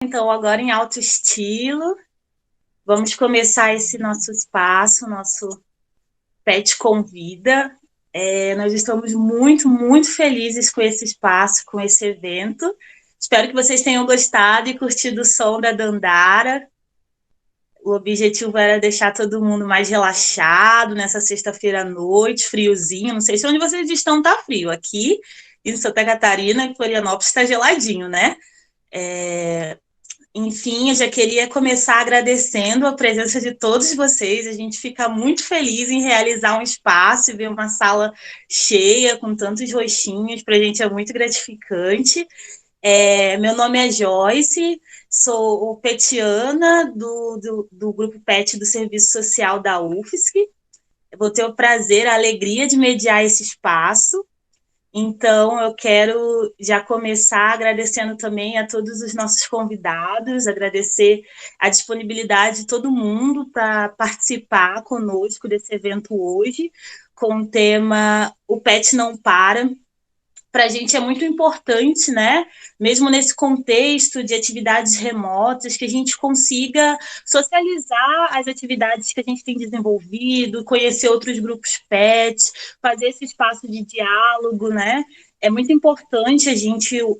então, agora em alto estilo. Vamos começar esse nosso espaço, nosso Pet Convida. Nós estamos muito, muito felizes com esse espaço, com esse evento. Espero que vocês tenham gostado e curtido o som da Dandara. O objetivo era deixar todo mundo mais relaxado nessa sexta-feira à noite, friozinho. Não sei se onde vocês estão tá frio. Aqui em Santa Catarina e Florianópolis está geladinho, né? Enfim, eu já queria começar agradecendo a presença de todos vocês. A gente fica muito feliz em realizar um espaço e ver uma sala cheia com tantos rostinhos. Para a gente é muito gratificante. Meu nome é Joyce, sou petiana do Grupo PET do Serviço Social da UFSC. Eu vou ter o prazer, a alegria de mediar esse espaço. Então, eu quero já começar agradecendo também a todos os nossos convidados, agradecer a disponibilidade de todo mundo para participar conosco desse evento hoje, com o tema O Pet Não Para. Para a gente é muito importante, né? Mesmo nesse contexto de atividades remotas, que a gente consiga socializar as atividades que a gente tem desenvolvido, conhecer outros grupos PET, fazer esse espaço de diálogo, né? É muito importante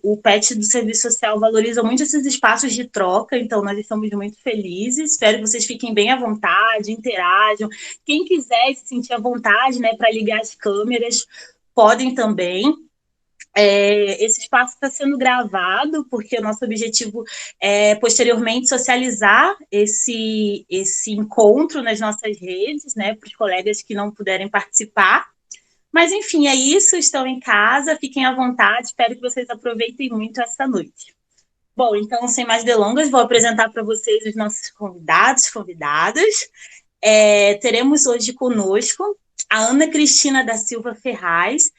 o PET do Serviço Social valoriza muito esses espaços de troca, então nós estamos muito felizes. Espero que vocês fiquem bem à vontade, interajam. Quem quiser se sentir à vontade, né, para ligar as câmeras, podem também. Esse espaço está sendo gravado, porque o nosso objetivo é, posteriormente, socializar esse encontro nas nossas redes, né, para os colegas que não puderem participar. Mas, enfim, é isso. Estão em casa, fiquem à vontade. Espero que vocês aproveitem muito essa noite. Bom, então, sem mais delongas, vou apresentar para vocês os nossos convidadas. Teremos hoje conosco a Ana Cristina da Silva Ferraz.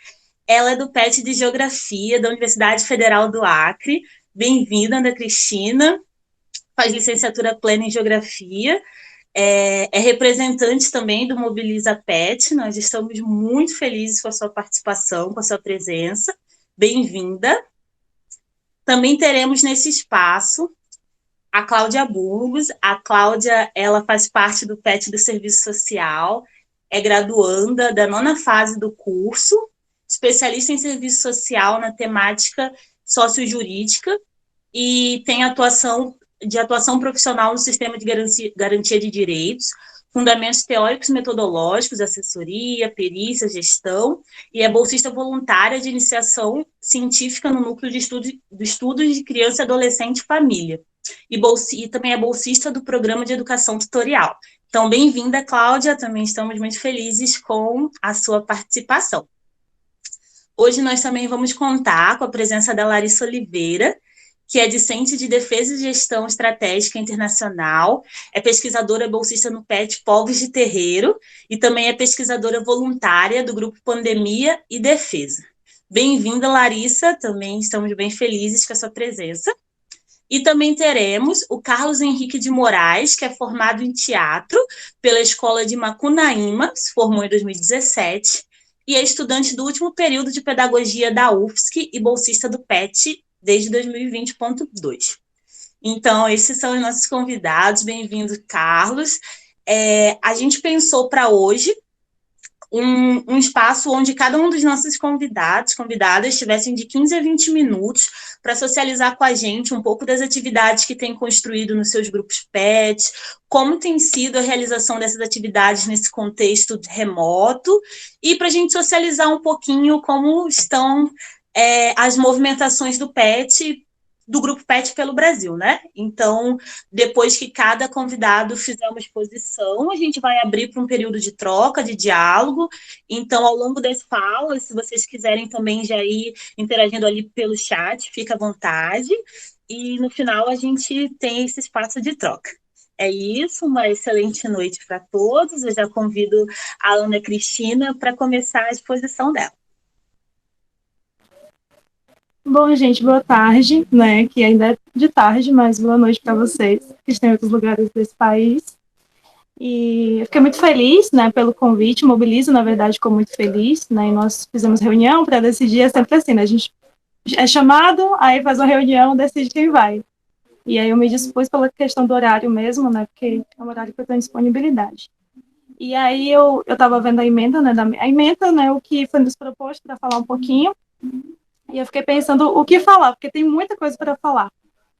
Ela é do PET de Geografia da Universidade Federal do Acre. Bem-vinda, Ana Cristina. Faz licenciatura plena em Geografia. É representante também do Mobiliza PET. Nós estamos muito felizes com a sua participação, com a sua presença. Bem-vinda. Também teremos nesse espaço a Cláudia Burgos. A Cláudia, ela faz parte do PET do Serviço Social, é graduanda da 9ª fase do curso, especialista em serviço social na temática sociojurídica e tem atuação profissional no sistema de garantia de direitos, fundamentos teóricos e metodológicos, assessoria, perícia, gestão, e é bolsista voluntária de iniciação científica no núcleo de estudos de criança, adolescente e família, e também é bolsista do programa de educação tutorial. Então, bem-vinda, Cláudia, também estamos muito felizes com a sua participação. Hoje nós também vamos contar com a presença da Larissa Oliveira, que é discente de Defesa e Gestão Estratégica Internacional, é pesquisadora bolsista no PET Povos de Terreiro e também é pesquisadora voluntária do Grupo Pandemia e Defesa. Bem-vinda, Larissa, também estamos bem felizes com a sua presença. E também teremos o Carlos Henrique de Moraes, que é formado em teatro pela Escola de Macunaíma, se formou em 2017, e é estudante do último período de pedagogia da UFSC e bolsista do PET desde 2020.2. Então, esses são os nossos convidados. Bem-vindo, Carlos. A gente pensou para hoje um espaço onde cada um dos nossos convidadas tivessem de 15 a 20 minutos para socializar com a gente um pouco das atividades que têm construído nos seus grupos PET, como tem sido a realização dessas atividades nesse contexto remoto, e para a gente socializar um pouquinho como estão as movimentações do PET, do Grupo PET pelo Brasil, né? Então, depois que cada convidado fizer uma exposição, a gente vai abrir para um período de troca, de diálogo. Então, ao longo das falas, se vocês quiserem também já ir interagindo ali pelo chat, fica à vontade. E no final a gente tem esse espaço de troca. É isso, uma excelente noite para todos. Eu já convido a Ana Cristina para começar a exposição dela. Bom, gente, boa tarde, né, que ainda é de tarde, mas boa noite para vocês, que estão em outros lugares desse país. E eu fiquei muito feliz, né, pelo convite, Mobilizo, na verdade, ficou muito feliz, né, e nós fizemos reunião para decidir, é sempre assim, né, a gente é chamado, aí faz uma reunião, decide quem vai. E aí eu me dispus pela questão do horário mesmo, né, porque é um horário que eu tenho disponibilidade. E aí eu estava vendo a emenda, né, a emenda, né, o que foi nos proposto para falar um pouquinho, e eu fiquei pensando o que falar, porque tem muita coisa para falar,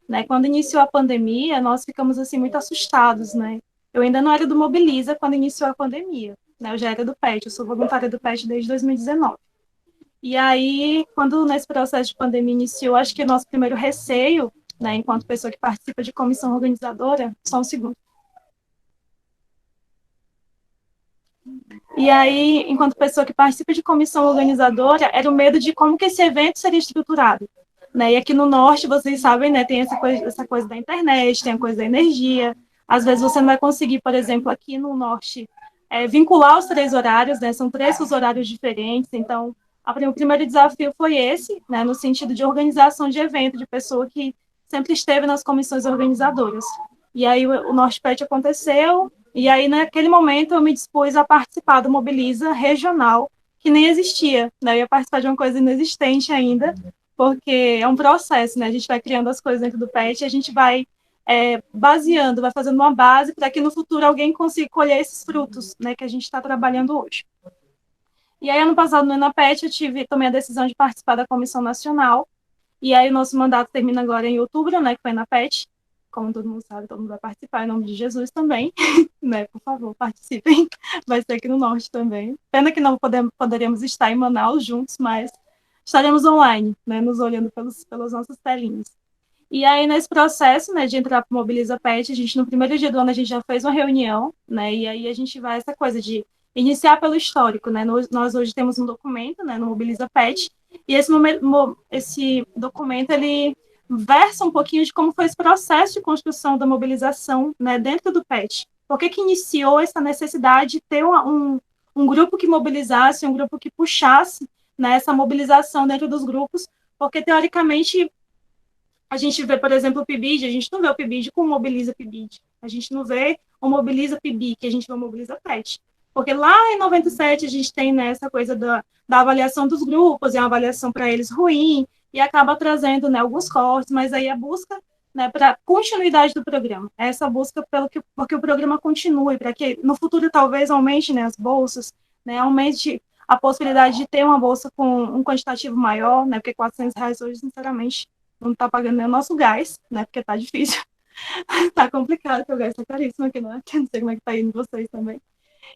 né? Quando iniciou a pandemia, nós ficamos assim muito assustados, né? Eu ainda não era do Mobiliza quando iniciou a pandemia, né? Eu já era do PET, eu sou voluntária do PET desde 2019. E aí, quando nesse processo de pandemia iniciou, acho que o nosso primeiro receio, né, enquanto pessoa que participa de comissão organizadora, só um segundo. E aí, enquanto pessoa que participa de comissão organizadora, era o medo de como que esse evento seria estruturado. Né? E aqui no Norte, vocês sabem, né, tem essa coisa da internet, tem a coisa da energia. Às vezes você não vai conseguir, por exemplo, aqui no Norte, vincular os 3 horários, né? São 3 horários diferentes. Então, o primeiro desafio foi esse, né, no sentido de organização de evento, de pessoa que sempre esteve nas comissões organizadoras. E aí o Norte Pet aconteceu, e aí, naquele momento, eu me dispus a participar do Mobiliza regional, que nem existia, né? Eu ia participar de uma coisa inexistente ainda, porque é um processo, né? A gente vai criando as coisas dentro do PET e a gente vai baseando, vai fazendo uma base para que no futuro alguém consiga colher esses frutos, né? Que a gente está trabalhando hoje. E aí, ano passado, no ENAPET, tomei a decisão de participar da Comissão Nacional, e aí o nosso mandato termina agora em outubro, né? Que foi na PET, como todo mundo sabe, todo mundo vai participar, em nome de Jesus também, né? Por favor, participem. Vai ser aqui no Norte também. Pena que não poderíamos estar em Manaus juntos, mas estaremos online, né? Nos olhando pelas nossas telinhas. E aí, nesse processo, né, de entrar para o Mobiliza Pet, a gente, no primeiro dia do ano, a gente já fez uma reunião, né? E aí a gente vai essa coisa de iniciar pelo histórico, né? Nós hoje temos um documento, né, no Mobiliza Pet, e esse documento, ele versa um pouquinho de como foi esse processo de construção da mobilização, né, dentro do PET. Por que iniciou essa necessidade de ter um grupo que mobilizasse, um grupo que puxasse, né, essa mobilização dentro dos grupos, porque, teoricamente, a gente vê, por exemplo, o PIBID, a gente não vê o PIBID com Mobiliza PIBID. A gente não vê o Mobiliza PIBIC, a gente vê o Mobiliza PET. Porque lá em 97 a gente tem, né, essa coisa da avaliação dos grupos, e uma avaliação para eles ruim, e acaba trazendo, né, alguns cortes, mas aí a busca, né, para continuidade do programa. Essa busca porque o programa continue, para que no futuro talvez aumente, né, as bolsas, né, aumente a possibilidade de ter uma bolsa com um quantitativo maior, né, porque R$ 400 hoje, sinceramente, não está pagando nem o nosso gás, né, porque tá difícil. Tá complicado, porque o gás tá caríssimo aqui, né? Não sei como é que tá indo vocês também.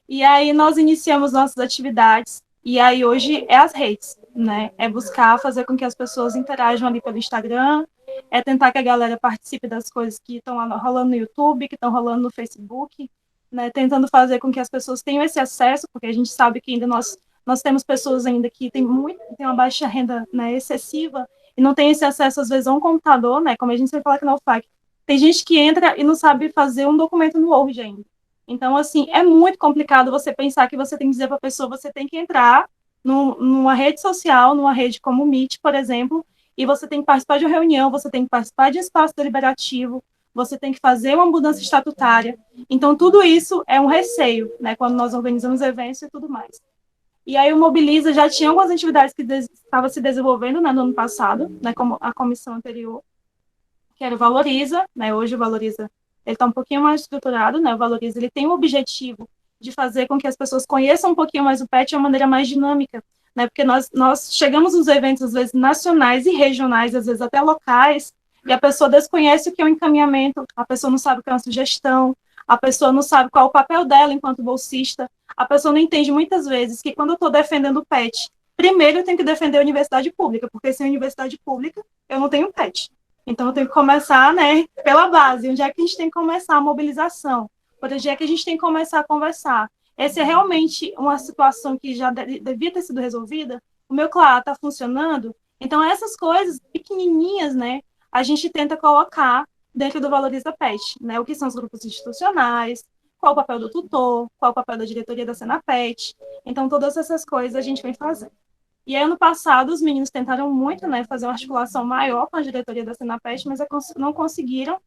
E aí nós iniciamos nossas atividades, e aí hoje é as redes, né? É buscar fazer com que as pessoas interajam ali pelo Instagram, é tentar que a galera participe das coisas que estão rolando no YouTube, que estão rolando no Facebook, né? Tentando fazer com que as pessoas tenham esse acesso, porque a gente sabe que ainda nós temos pessoas ainda que têm uma baixa renda, né, excessiva, e não tem esse acesso, às vezes, a um computador, né? Como a gente sempre fala aqui na UFAC. Tem gente que entra e não sabe fazer um documento no Word ainda. Então, assim, é muito complicado você pensar que você tem que dizer para a pessoa, você tem que entrar numa rede social, numa rede como o Meet, por exemplo, e você tem que participar de uma reunião, você tem que participar de um espaço deliberativo, você tem que fazer uma mudança estatutária. Então, tudo isso é um receio, né, quando nós organizamos eventos e tudo mais. E aí o Mobiliza já tinha algumas atividades que estavam se desenvolvendo, né, no ano passado, né, como a comissão anterior, que era o Valoriza, né, hoje o Valoriza ele está um pouquinho mais estruturado, né, o Valoriza ele tem o objetivo de fazer com que as pessoas conheçam um pouquinho mais o PET de uma maneira mais dinâmica, né, porque nós chegamos nos eventos, às vezes, nacionais e regionais, às vezes até locais, e a pessoa desconhece o que é um encaminhamento, a pessoa não sabe o que é uma sugestão, a pessoa não sabe qual é o papel dela enquanto bolsista, a pessoa não entende muitas vezes que quando eu estou defendendo o PET, primeiro eu tenho que defender a universidade pública, porque sem universidade pública eu não tenho PET. Então eu tenho que começar, né, pela base, onde é que a gente tem que começar a mobilização, onde é que a gente tem que começar a conversar. Essa é realmente uma situação que já devia ter sido resolvida, o meu CLA está funcionando, então essas coisas pequenininhas, né, a gente tenta colocar dentro do Valoriza PET, né, o que são os grupos institucionais, qual o papel do tutor, qual o papel da diretoria da Senapet. Então, todas essas coisas a gente vem fazendo. E aí, ano passado, os meninos tentaram muito, né, fazer uma articulação maior com a diretoria da Senapet, mas não conseguiram.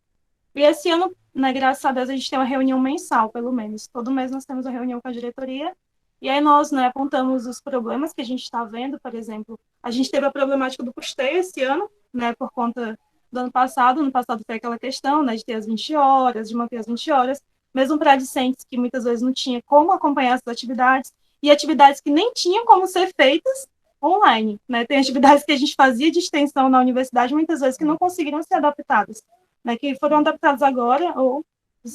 E esse ano, né, graças a Deus, a gente tem uma reunião mensal, pelo menos. Todo mês nós temos uma reunião com a diretoria. E aí nós, né, apontamos os problemas que a gente está vendo, por exemplo. A gente teve a problemática do custeio esse ano, né, por conta ano passado foi aquela questão, né, de ter as 20 horas, de manter as 20 horas, mesmo para discentes que muitas vezes não tinha como acompanhar essas atividades, e atividades que nem tinham como ser feitas online, né? Tem atividades que a gente fazia de extensão na universidade, muitas vezes que não conseguiram ser adaptadas, né? Que foram adaptadas agora, ou de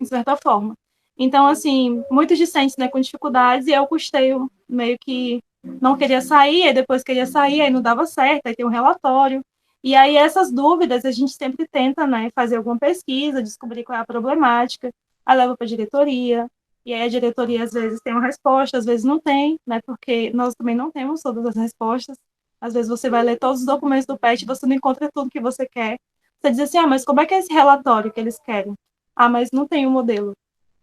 certa forma. Então, assim, muitos discentes, né, com dificuldades, e eu custeio meio que não queria sair, aí depois queria sair, aí não dava certo, aí tem um relatório. E aí essas dúvidas a gente sempre tenta, né, fazer alguma pesquisa, descobrir qual é a problemática, aí leva para a diretoria, e aí a diretoria às vezes tem uma resposta, às vezes não tem, né, porque nós também não temos todas as respostas. Às vezes você vai ler todos os documentos do PET e você não encontra tudo que você quer. Você diz assim, ah, mas como é que é esse relatório que eles querem? Ah, mas não tem o modelo.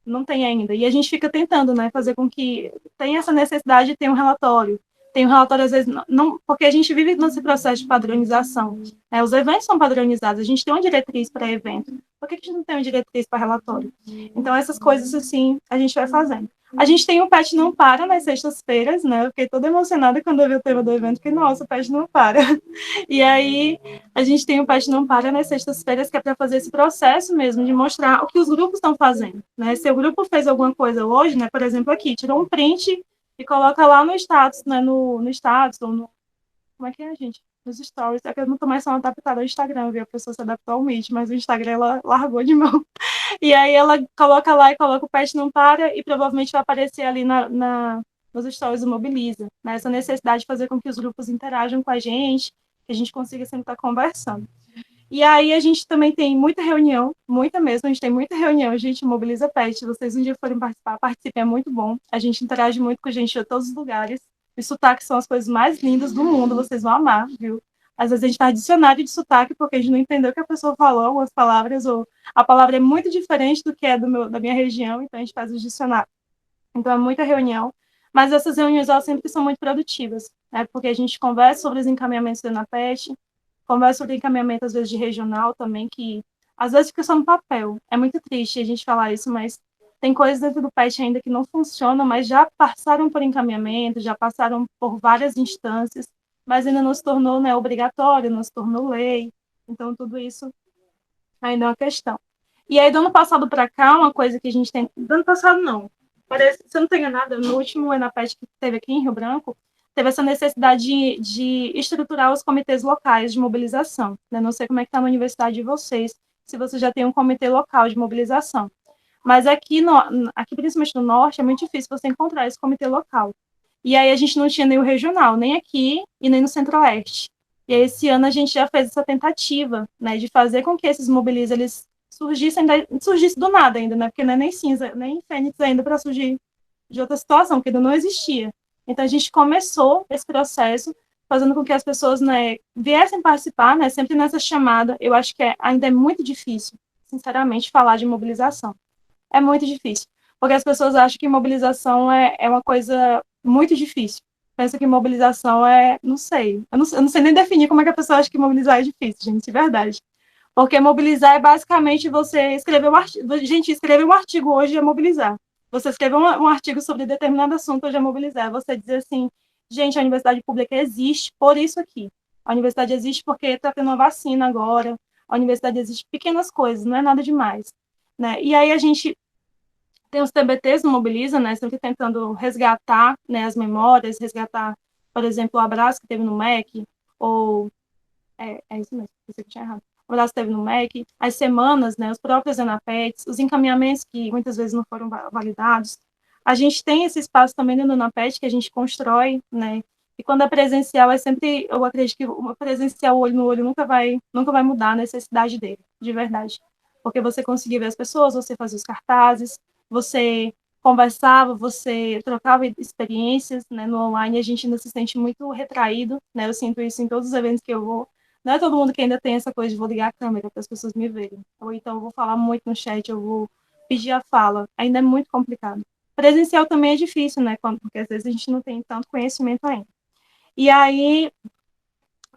Não tem ainda. E a gente fica tentando, né, fazer com que tenha essa necessidade de ter um relatório. Tem um relatório, às vezes, não, porque a gente vive nesse processo de padronização. Né? Os eventos são padronizados, a gente tem uma diretriz para evento. Por que a gente não tem uma diretriz para relatório? Então, essas coisas, assim, a gente vai fazendo. A gente tem o PET Não Para nas sextas-feiras, né? Eu fiquei toda emocionada quando eu vi o tema do evento, porque, nossa, o PET não para. E aí, a gente tem o PET Não Para nas sextas-feiras, que é para fazer esse processo mesmo, de mostrar o que os grupos estão fazendo. Né? Se o grupo fez alguma coisa hoje, né, por exemplo, aqui, tirou um print e coloca lá no status, né, no status, ou no... Como é que é, gente? Nos stories. É que eu não tô mais só adaptada ao Instagram, viu? A pessoa se adaptou ao Meet, mas o Instagram ela largou de mão. E aí ela coloca lá e coloca o PET Não Para e provavelmente vai aparecer ali nos stories do Mobiliza. Né? Essa necessidade de fazer com que os grupos interajam com a gente, que a gente consiga sempre estar conversando. E aí a gente também tem muita reunião, muita mesmo, a gente tem muita reunião, a gente mobiliza PET, se vocês um dia forem participar, participem, é muito bom. A gente interage muito com a gente de todos os lugares. Os sotaques são as coisas mais lindas do mundo, vocês vão amar, viu? Às vezes a gente faz dicionário de sotaque porque a gente não entendeu o que a pessoa falou, algumas palavras, ou a palavra é muito diferente do que é da minha região, então a gente faz os dicionários. Então é muita reunião, mas essas reuniões elas sempre são muito produtivas, né? Porque a gente conversa sobre os encaminhamentos do ENAPET, conversa sobre encaminhamento, às vezes, de regional também, que às vezes fica só no papel. É muito triste a gente falar isso, mas tem coisas dentro do PET ainda que não funcionam, mas já passaram por encaminhamento, já passaram por várias instâncias, mas ainda não se tornou, né, obrigatório, não se tornou lei. Então, tudo isso ainda é uma questão. E aí, do ano passado para cá, uma coisa que a gente tem... Do ano passado, não. Parece, se eu não estou enganada, no último ENAPET que teve aqui em Rio Branco, teve essa necessidade de estruturar os comitês locais de mobilização. Eu não sei como é que está na universidade de vocês, se você já tem um comitê local de mobilização. Mas aqui, aqui, principalmente no Norte, é muito difícil você encontrar esse comitê local. E aí a gente não tinha nem o regional, nem aqui e nem no Centro-Oeste. E aí, esse ano a gente já fez essa tentativa, né, de fazer com que esses mobiliza eles surgissem do nada ainda, né, porque não é nem cinza, nem fênix ainda para surgir de outra situação, que ainda não existia. Então a gente começou esse processo fazendo com que as pessoas, né, viessem participar, né, sempre nessa chamada. Eu acho que ainda é muito difícil, sinceramente, falar de mobilização. É muito difícil, porque as pessoas acham que mobilização é uma coisa muito difícil. Pensa que mobilização é, não sei, eu não sei nem definir como é que a pessoa acha que mobilizar é difícil, gente, de verdade. Porque mobilizar é basicamente você escrever um artigo. Gente, escrever um artigo hoje é mobilizar. Você escrever um artigo sobre determinado assunto hoje é mobilizar. Você dizer assim, gente, a universidade pública existe por isso aqui. A universidade existe porque está tendo uma vacina agora. A universidade existe pequenas coisas, não é nada demais. Né? E aí a gente tem os TBTs no Mobiliza, né, sempre tentando resgatar, né, as memórias, resgatar, por exemplo, o abraço que teve no MEC, ou... É isso mesmo, pensei que tinha errado. O abraço que teve no MEC, as semanas, né, os próprios ENAPETs, os encaminhamentos que muitas vezes não foram validados. A gente tem esse espaço também no ENAPET que a gente constrói, né, e quando é presencial, é sempre, eu acredito que o presencial olho no olho nunca vai mudar a necessidade dele, de verdade. Porque você conseguia ver as pessoas, você fazia os cartazes, você conversava, você trocava experiências, né, no online a gente ainda se sente muito retraído, né, eu sinto isso em todos os eventos que eu vou, não é todo mundo que ainda tem essa coisa de vou ligar a câmera para as pessoas me verem, ou então eu vou falar muito no chat, eu vou pedir a fala, ainda é muito complicado. Presencial também é difícil, né, porque às vezes a gente não tem tanto conhecimento ainda. E aí,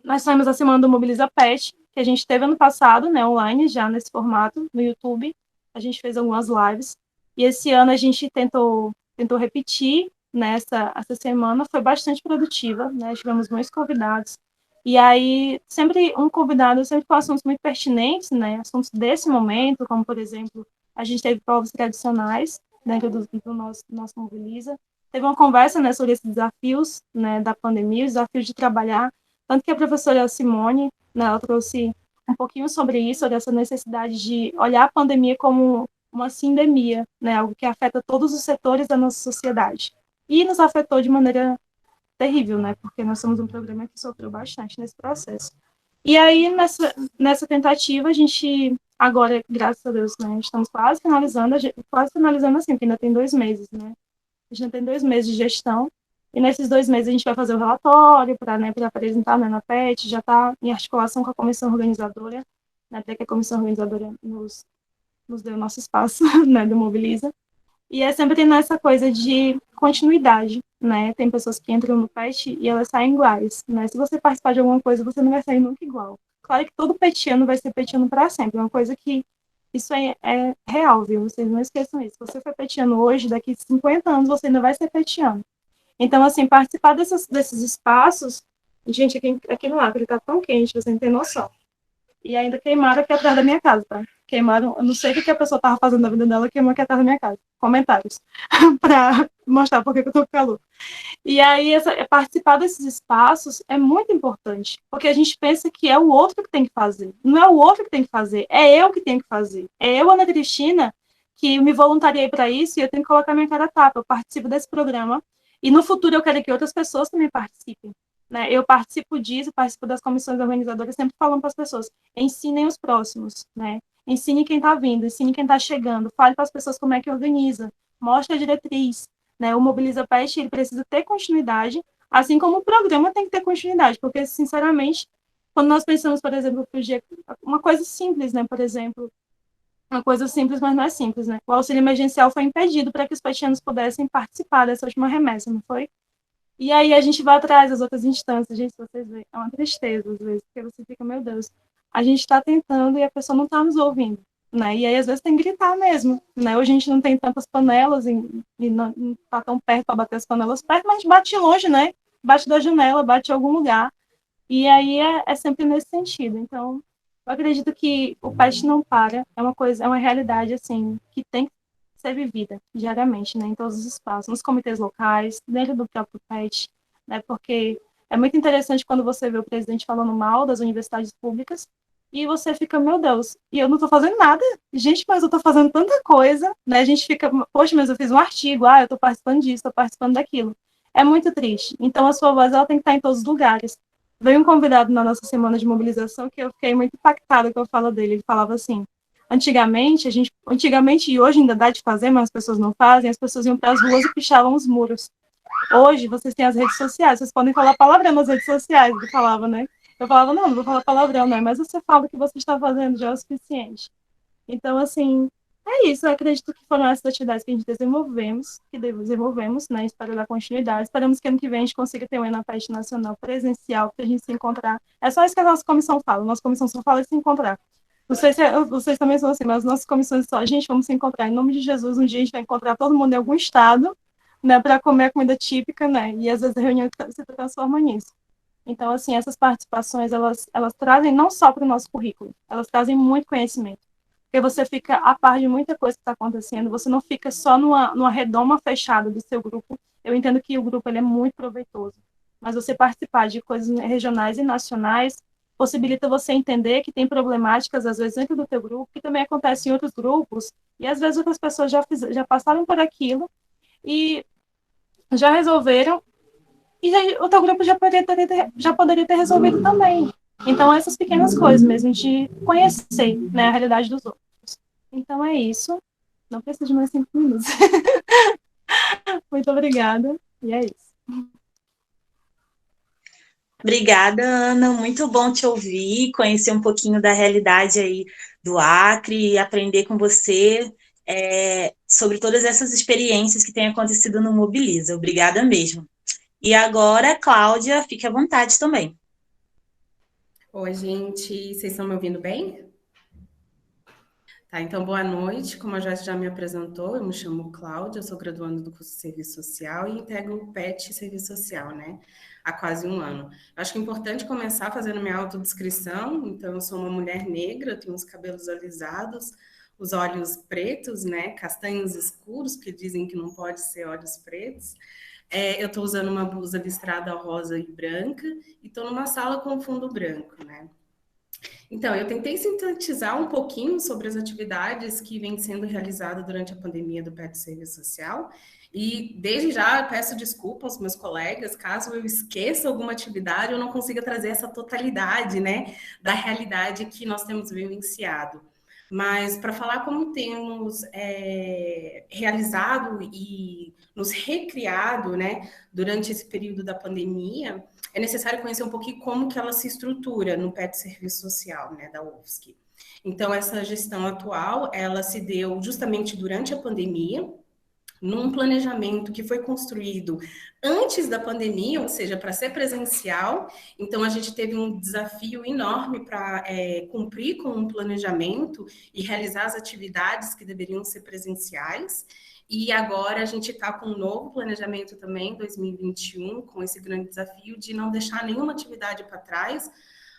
nós temos a semana do Mobiliza Pet, que a gente teve ano passado, né, online, já nesse formato, no YouTube, a gente fez algumas lives, e esse ano a gente tentou repetir nessa essa semana, foi bastante produtiva, né? Tivemos muitos convidados, E aí, sempre um convidado, sempre com assuntos muito pertinentes, né? Assuntos desse momento, como, por exemplo, a gente teve povos tradicionais dentro do nosso Mobiliza. Teve uma conversa, né, sobre esses desafios, né, da pandemia, os desafios de trabalhar. Tanto que a professora Simone, né, ela trouxe um pouquinho sobre isso, sobre essa necessidade de olhar a pandemia como uma sindemia, né, algo que afeta todos os setores da nossa sociedade. E nos afetou de maneira terrível, né? Porque nós somos um programa que sofreu bastante nesse processo. E aí, nessa tentativa, a gente, agora, graças a Deus, né, estamos quase finalizando assim, porque ainda tem 2 meses, né? A gente ainda tem 2 meses de gestão, e nesses 2 meses a gente vai fazer o relatório para, né, para apresentar, né, na PET, já está em articulação com a comissão organizadora, né, até que a comissão organizadora nos deu o nosso espaço, né, do Mobiliza. E é sempre nessa coisa de continuidade, né? Tem pessoas que entram no PET e elas saem iguais, né? Se você participar de alguma coisa, você não vai sair nunca igual. Claro que todo petiano vai ser petiano para sempre, é uma coisa que isso é real, viu? Vocês não esqueçam isso. Se você for petiano hoje, daqui a 50 anos você ainda vai ser petiano. Então, assim, participar desses espaços, gente, aqui no Acre tá tão quente, você não tem noção. E ainda queimaram aqui atrás da minha casa, tá? Queimaram, eu não sei o que a pessoa tava fazendo na vida dela, queimou aqui atrás da minha casa. Comentários. Para mostrar por que eu tô com calor. E aí, participar desses espaços é muito importante, porque a gente pensa que é o outro que tem que fazer. Não é o outro que tem que fazer, é eu que tenho que fazer. É eu, Ana Cristina, que me voluntariei para isso e eu tenho que colocar minha cara a tapa. Eu participo desse programa e no futuro eu quero que outras pessoas também participem. Né? Eu participo disso, participo das comissões organizadoras, sempre falando para as pessoas, ensinem os próximos, né? Ensine quem está vindo, ensine quem está chegando, fale para as pessoas como é que organiza, mostre a diretriz, né? O Mobiliza Pest, ele precisa ter continuidade, assim como o programa tem que ter continuidade, porque, sinceramente, quando nós pensamos, por exemplo, uma coisa simples, né? Por exemplo, uma coisa simples, mas não é simples, né? O auxílio emergencial foi impedido para que os petianos pudessem participar dessa última remessa, não foi? E aí a gente vai atrás das outras instâncias, gente, vocês veem, é uma tristeza às vezes, porque você fica, meu Deus, a gente está tentando e a pessoa não está nos ouvindo, né? E aí às vezes tem que gritar mesmo, né? Hoje a gente não tem tantas panelas e não está tão perto para bater as panelas perto, mas a gente bate longe, né? Bate da janela, bate em algum lugar. E aí é sempre nesse sentido. Então, eu acredito que o pet não para, é uma coisa, é uma realidade assim que tem que ser vivida diariamente, né, em todos os espaços, nos comitês locais, dentro do próprio pet, né, porque é muito interessante quando você vê o presidente falando mal das universidades públicas e você fica, meu Deus, e eu não estou fazendo nada, gente, mas eu estou fazendo tanta coisa, né, a gente fica, poxa, mas eu fiz um artigo, eu estou participando disso, estou participando daquilo. É muito triste. Então, a sua voz ela tem que estar em todos os lugares. Veio um convidado na nossa semana de mobilização que eu fiquei muito impactada com a fala dele. Ele falava assim: antigamente e hoje ainda dá de fazer, mas as pessoas não fazem, as pessoas iam para as ruas e pichavam os muros. Hoje vocês têm as redes sociais, vocês podem falar palavrão nas redes sociais, ele falava, né? Eu falava, não vou falar palavrão, né? Mas você fala o que você está fazendo já é o suficiente. Então, assim, é isso. Eu acredito que foram essas atividades que a gente desenvolvemos, né? Espero dar continuidade. Esperamos que ano que vem a gente consiga ter um Enapest Nacional presencial para a gente se encontrar. É só isso que a nossa comissão fala. A nossa comissão só fala de se encontrar. Não sei se vocês também são assim, mas as nossas comissões só, gente, vamos se encontrar. Em nome de Jesus, um dia a gente vai encontrar todo mundo em algum estado, né, para comer a comida típica, né? E às vezes a reunião se transforma nisso. Então, assim, essas participações, elas trazem não só para o nosso currículo, elas trazem muito conhecimento porque você fica a par de muita coisa que está acontecendo, você não fica só numa redoma fechada do seu grupo. Eu entendo que o grupo ele é muito proveitoso, mas você participar de coisas regionais e nacionais possibilita você entender que tem problemáticas, às vezes, dentro do teu grupo, que também acontecem em outros grupos, e às vezes outras pessoas já passaram por aquilo e já resolveram, e aí, o teu grupo já poderia ter resolvido também. Então, essas pequenas coisas mesmo, de conhecer, né, a realidade dos outros. Então é isso. Não preciso de mais 5 minutos. Muito obrigada. E é isso. Obrigada, Ana. Muito bom te ouvir, conhecer um pouquinho da realidade aí do Acre e aprender com você sobre todas essas experiências que têm acontecido no Mobiliza. Obrigada mesmo. E agora, Cláudia, fique à vontade também. Oi, gente. Vocês estão me ouvindo bem? Tá, então, boa noite. Como a Joyce já me apresentou, eu me chamo Cláudia, eu sou graduanda do curso de Serviço Social e integro o PET Serviço Social, né? Há quase um ano. Eu acho que é importante começar fazendo minha autodescrição. Então, eu sou uma mulher negra, tenho os cabelos alisados, os olhos pretos, né? Castanhos escuros, porque dizem que não pode ser olhos pretos. Eu estou usando uma blusa listrada rosa e branca e estou numa sala com fundo branco, né? Então, eu tentei sintetizar um pouquinho sobre as atividades que vêm sendo realizadas durante a pandemia do PET Serviço Social. E, desde já, peço desculpa aos meus colegas, caso eu esqueça alguma atividade, eu não consiga trazer essa totalidade, né, da realidade que nós temos vivenciado. Mas, para falar como temos realizado e nos recriado, né, durante esse período da pandemia, é necessário conhecer um pouquinho como que ela se estrutura no PET Serviço Social, né, da UFSC. Então, essa gestão atual, ela se deu justamente durante a pandemia, num planejamento que foi construído antes da pandemia, ou seja, para ser presencial. Então, a gente teve um desafio enorme para cumprir com um planejamento e realizar as atividades que deveriam ser presenciais. E agora a gente está com um novo planejamento também, 2021, com esse grande desafio de não deixar nenhuma atividade para trás,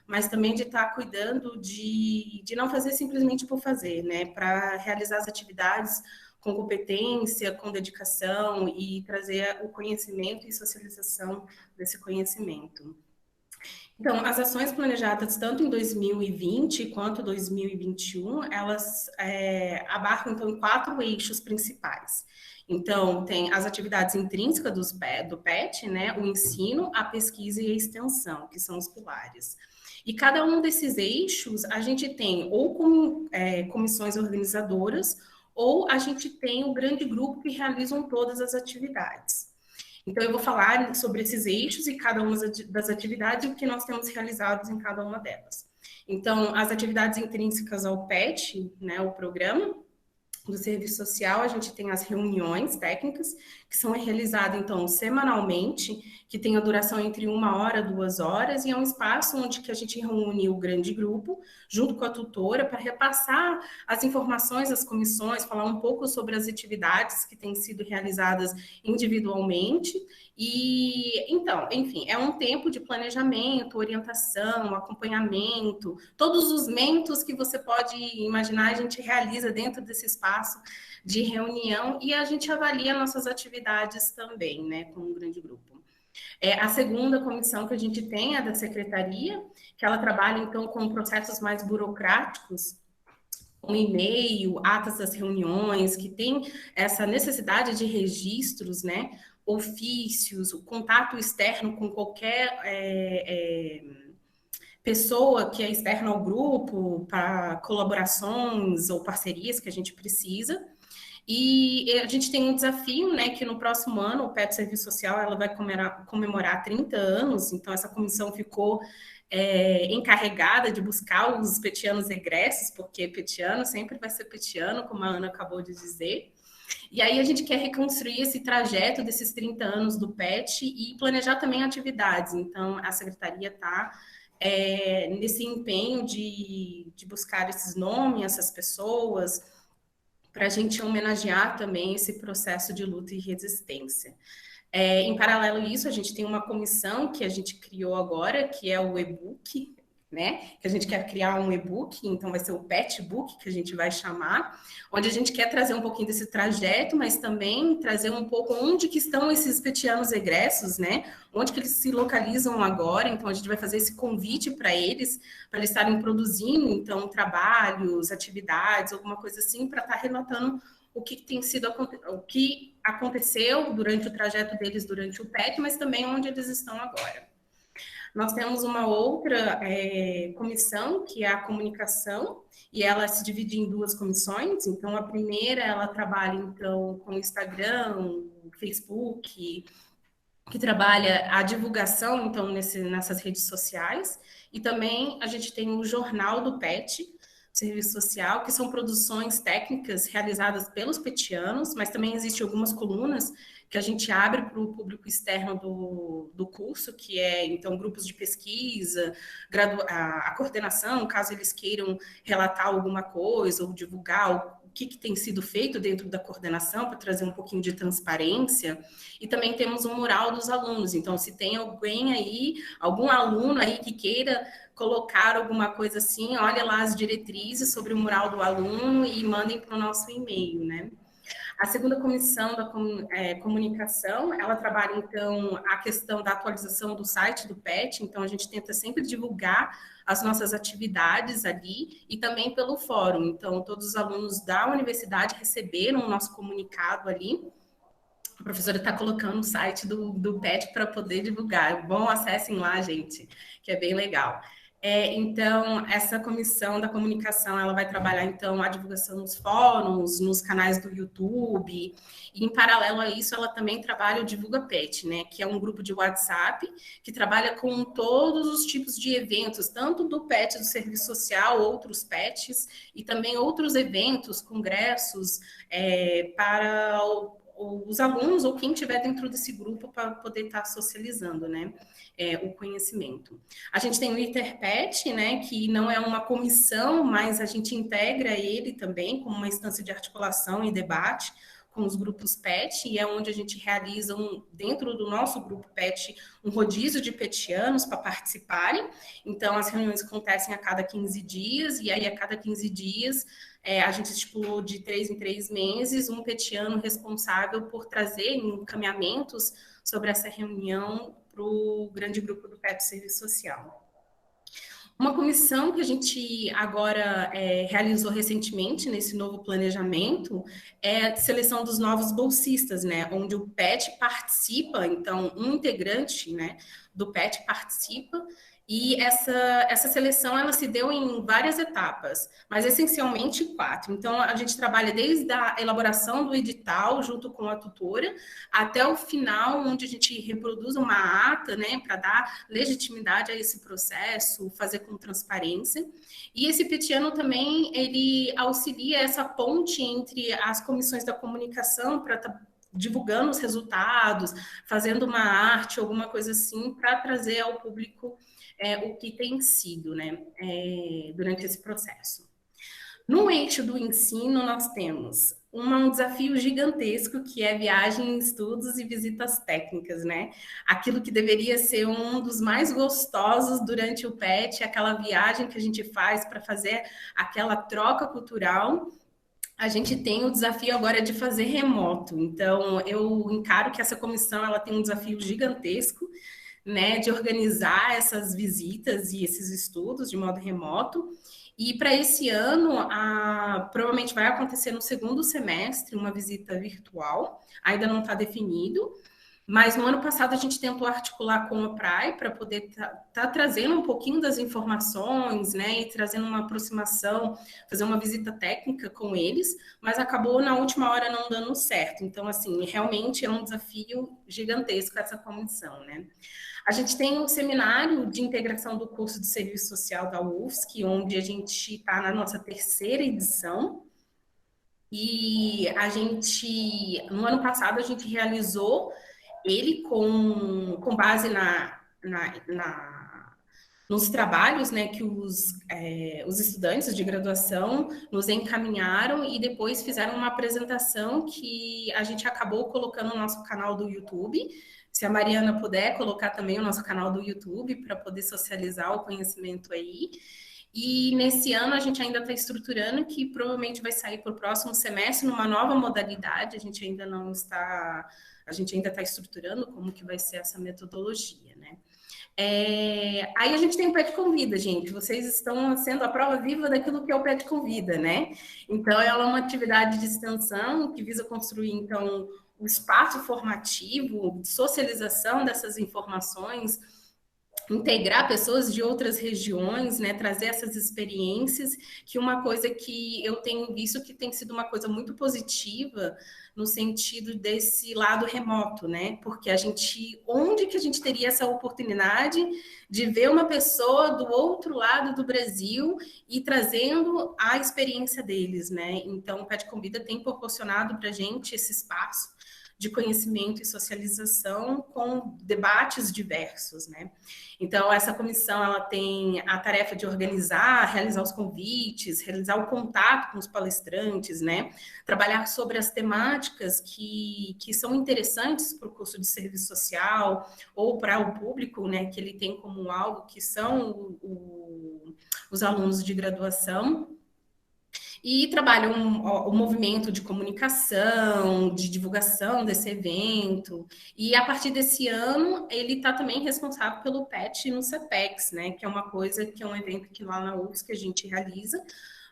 mas também de estar cuidando de não fazer simplesmente por fazer, né? Para realizar as atividades com competência, com dedicação e trazer o conhecimento e socialização desse conhecimento. Então, as ações planejadas tanto em 2020 quanto 2021, elas abarcam, então, 4 eixos principais. Então, tem as atividades intrínsecas do PET, né, o ensino, a pesquisa e a extensão, que são os pilares. E cada um desses eixos, a gente tem ou comissões organizadoras, ou a gente tem um grande grupo que realizam todas as atividades. Então, eu vou falar sobre esses eixos e cada uma das atividades e o que nós temos realizados em cada uma delas. Então, as atividades intrínsecas ao PET, né, o programa do serviço social, a gente tem as reuniões técnicas, que são realizadas, então, semanalmente, que tem a duração entre 1 hora, 2 horas, e é um espaço onde que a gente reúne o grande grupo, junto com a tutora, para repassar as informações das comissões, falar um pouco sobre as atividades que têm sido realizadas individualmente. E, então, enfim, é um tempo de planejamento, orientação, acompanhamento, todos os mentos que você pode imaginar, a gente realiza dentro desse espaço de reunião e a gente avalia nossas atividades também, né, com um grande grupo. A segunda comissão que a gente tem é da secretaria, que ela trabalha, então, com processos mais burocráticos, um e-mail, atas das reuniões, que tem essa necessidade de registros, né, ofícios, o contato externo com qualquer pessoa que é externa ao grupo, para colaborações ou parcerias que a gente precisa. E a gente tem um desafio, né, que no próximo ano o PET Serviço Social ela vai comemorar 30 anos, então essa comissão ficou encarregada de buscar os petianos egressos, porque petiano sempre vai ser petiano, como a Ana acabou de dizer. E aí a gente quer reconstruir esse trajeto desses 30 anos do PET e planejar também atividades. Então, a secretaria está nesse empenho de buscar esses nomes, essas pessoas, para a gente homenagear também esse processo de luta e resistência. Em paralelo a isso, a gente tem uma comissão que a gente criou agora, que é o e-book, né? Que a gente quer criar um e-book, então vai ser o Pet Book, que a gente vai chamar, onde a gente quer trazer um pouquinho desse trajeto, mas também trazer um pouco onde que estão esses petianos egressos, né? Onde que eles se localizam agora, então a gente vai fazer esse convite para eles estarem produzindo, então, trabalhos, atividades, alguma coisa assim, para estar relatando o que tem sido, o que aconteceu durante o trajeto deles durante o PET, mas também onde eles estão agora. Nós temos uma outra comissão, que é a comunicação, e ela se divide em 2 comissões. Então, a primeira, ela trabalha, então, com o Instagram, o Facebook, que trabalha a divulgação, então, nessas redes sociais. E também a gente tem o Jornal do PET, Serviço Social, que são produções técnicas realizadas pelos petianos, mas também existem algumas colunas que a gente abre para o público externo do curso, que é, então, grupos de pesquisa, a coordenação, caso eles queiram relatar alguma coisa ou divulgar o que tem sido feito dentro da coordenação, para trazer um pouquinho de transparência. E também temos um mural dos alunos. Então, se tem alguém aí, algum aluno aí que queira colocar alguma coisa assim, olha lá as diretrizes sobre o mural do aluno e mandem para o nosso e-mail, né? A segunda comissão da comunicação, ela trabalha, então, a questão da atualização do site do PET, então a gente tenta sempre divulgar as nossas atividades ali e também pelo fórum. Então, todos os alunos da universidade receberam o nosso comunicado ali. A professora está colocando o site do PET para poder divulgar. Bom, acessem lá, gente, que é bem legal. Então, essa comissão da comunicação, ela vai trabalhar, então, a divulgação nos fóruns, nos canais do YouTube, e, em paralelo a isso, ela também trabalha o Divulga PET, né, que é um grupo de WhatsApp que trabalha com todos os tipos de eventos, tanto do PET do Serviço Social, outros PETs, e também outros eventos, congressos, para os alunos ou quem estiver dentro desse grupo para poder estar socializando, né, o conhecimento. A gente tem o ITERPET, né, que não é uma comissão, mas a gente integra ele também como uma instância de articulação e debate com os grupos PET, e é onde a gente realiza, dentro do nosso grupo PET, um rodízio de petianos para participarem. Então, as reuniões acontecem a cada 15 dias, e aí a cada 15 dias a gente estipulou de 3 em 3 meses um petiano responsável por trazer encaminhamentos sobre essa reunião para o grande grupo do PET Serviço Social. Uma comissão que a gente agora realizou recentemente, nesse novo planejamento, é a seleção dos novos bolsistas, né? Onde o PET participa, então, um integrante, né, do PET participa, e essa seleção, ela se deu em várias etapas, mas essencialmente 4. Então, a gente trabalha desde a elaboração do edital, junto com a tutora, até o final, onde a gente reproduz uma ata, né, para dar legitimidade a esse processo, fazer com transparência. E esse petiano também, ele auxilia essa ponte entre as comissões da comunicação para estar divulgando os resultados, fazendo uma arte, alguma coisa assim, para trazer ao público o que tem sido, né, durante esse processo. No eixo do ensino, nós temos um desafio gigantesco, que é viagem, estudos e visitas técnicas, né? Aquilo que deveria ser um dos mais gostosos durante o PET, aquela viagem que a gente faz para fazer aquela troca cultural. A gente tem o desafio agora de fazer remoto. Então, eu encaro que essa comissão ela tem um desafio gigantesco, né, de organizar essas visitas e esses estudos de modo remoto. E para esse ano, provavelmente vai acontecer no segundo semestre uma visita virtual, ainda não está definido, mas no ano passado a gente tentou articular com a PRAE para poder tá trazendo um pouquinho das informações, né, e trazendo uma aproximação, fazer uma visita técnica com eles, mas acabou na última hora não dando certo. Então, assim, realmente é um desafio gigantesco essa comissão, né? A gente tem um seminário de integração do curso de Serviço Social da UFSC, onde a gente está na nossa 3ª edição. E no ano passado, a gente realizou ele com base nos trabalhos, né, que os estudantes de graduação nos encaminharam e depois fizeram uma apresentação que a gente acabou colocando no nosso canal do YouTube. Se a Mariana puder colocar também o nosso canal do YouTube para poder socializar o conhecimento aí. E nesse ano a gente ainda está estruturando, que provavelmente vai sair para o próximo semestre numa nova modalidade. A gente ainda está estruturando como que vai ser essa metodologia, né? Aí a gente tem o PET Convida, gente. Vocês estão sendo a prova viva daquilo que é o PET Convida, né? Então, ela é uma atividade de extensão que visa construir, então, o espaço formativo, de socialização dessas informações, integrar pessoas de outras regiões, né, trazer essas experiências, que uma coisa que eu tenho visto que tem sido uma coisa muito positiva no sentido desse lado remoto, né, porque onde que a gente teria essa oportunidade de ver uma pessoa do outro lado do Brasil e trazendo a experiência deles, né, então o PET Convida tem proporcionado para a gente esse espaço de conhecimento e socialização com debates diversos, né? Então, essa comissão, ela tem a tarefa de organizar, realizar os convites, realizar o contato com os palestrantes, né? Trabalhar sobre as temáticas que são interessantes para o curso de serviço social ou para o público, né, que ele tem como alvo, que são os alunos de graduação. E trabalha o movimento de comunicação, de divulgação desse evento. E a partir desse ano, ele está também responsável pelo PET no CEPEX, né? Que é uma coisa, que é um evento que lá na UFSC que a gente realiza.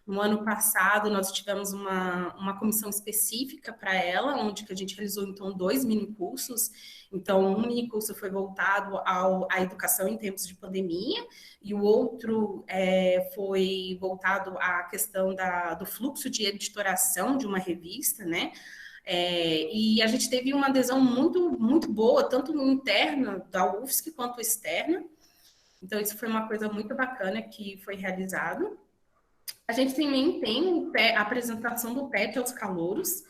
No ano passado, nós tivemos uma comissão específica para ela, onde que a gente realizou, então, 2 minicursos. Então, um minicurso foi voltado à educação em tempos de pandemia, e o outro foi voltado à questão do fluxo de editoração de uma revista, né? E a gente teve uma adesão muito, muito boa, tanto interna da UFSC quanto externa. Então, isso foi uma coisa muito bacana que foi realizado. A gente também tem a apresentação do PET aos calouros,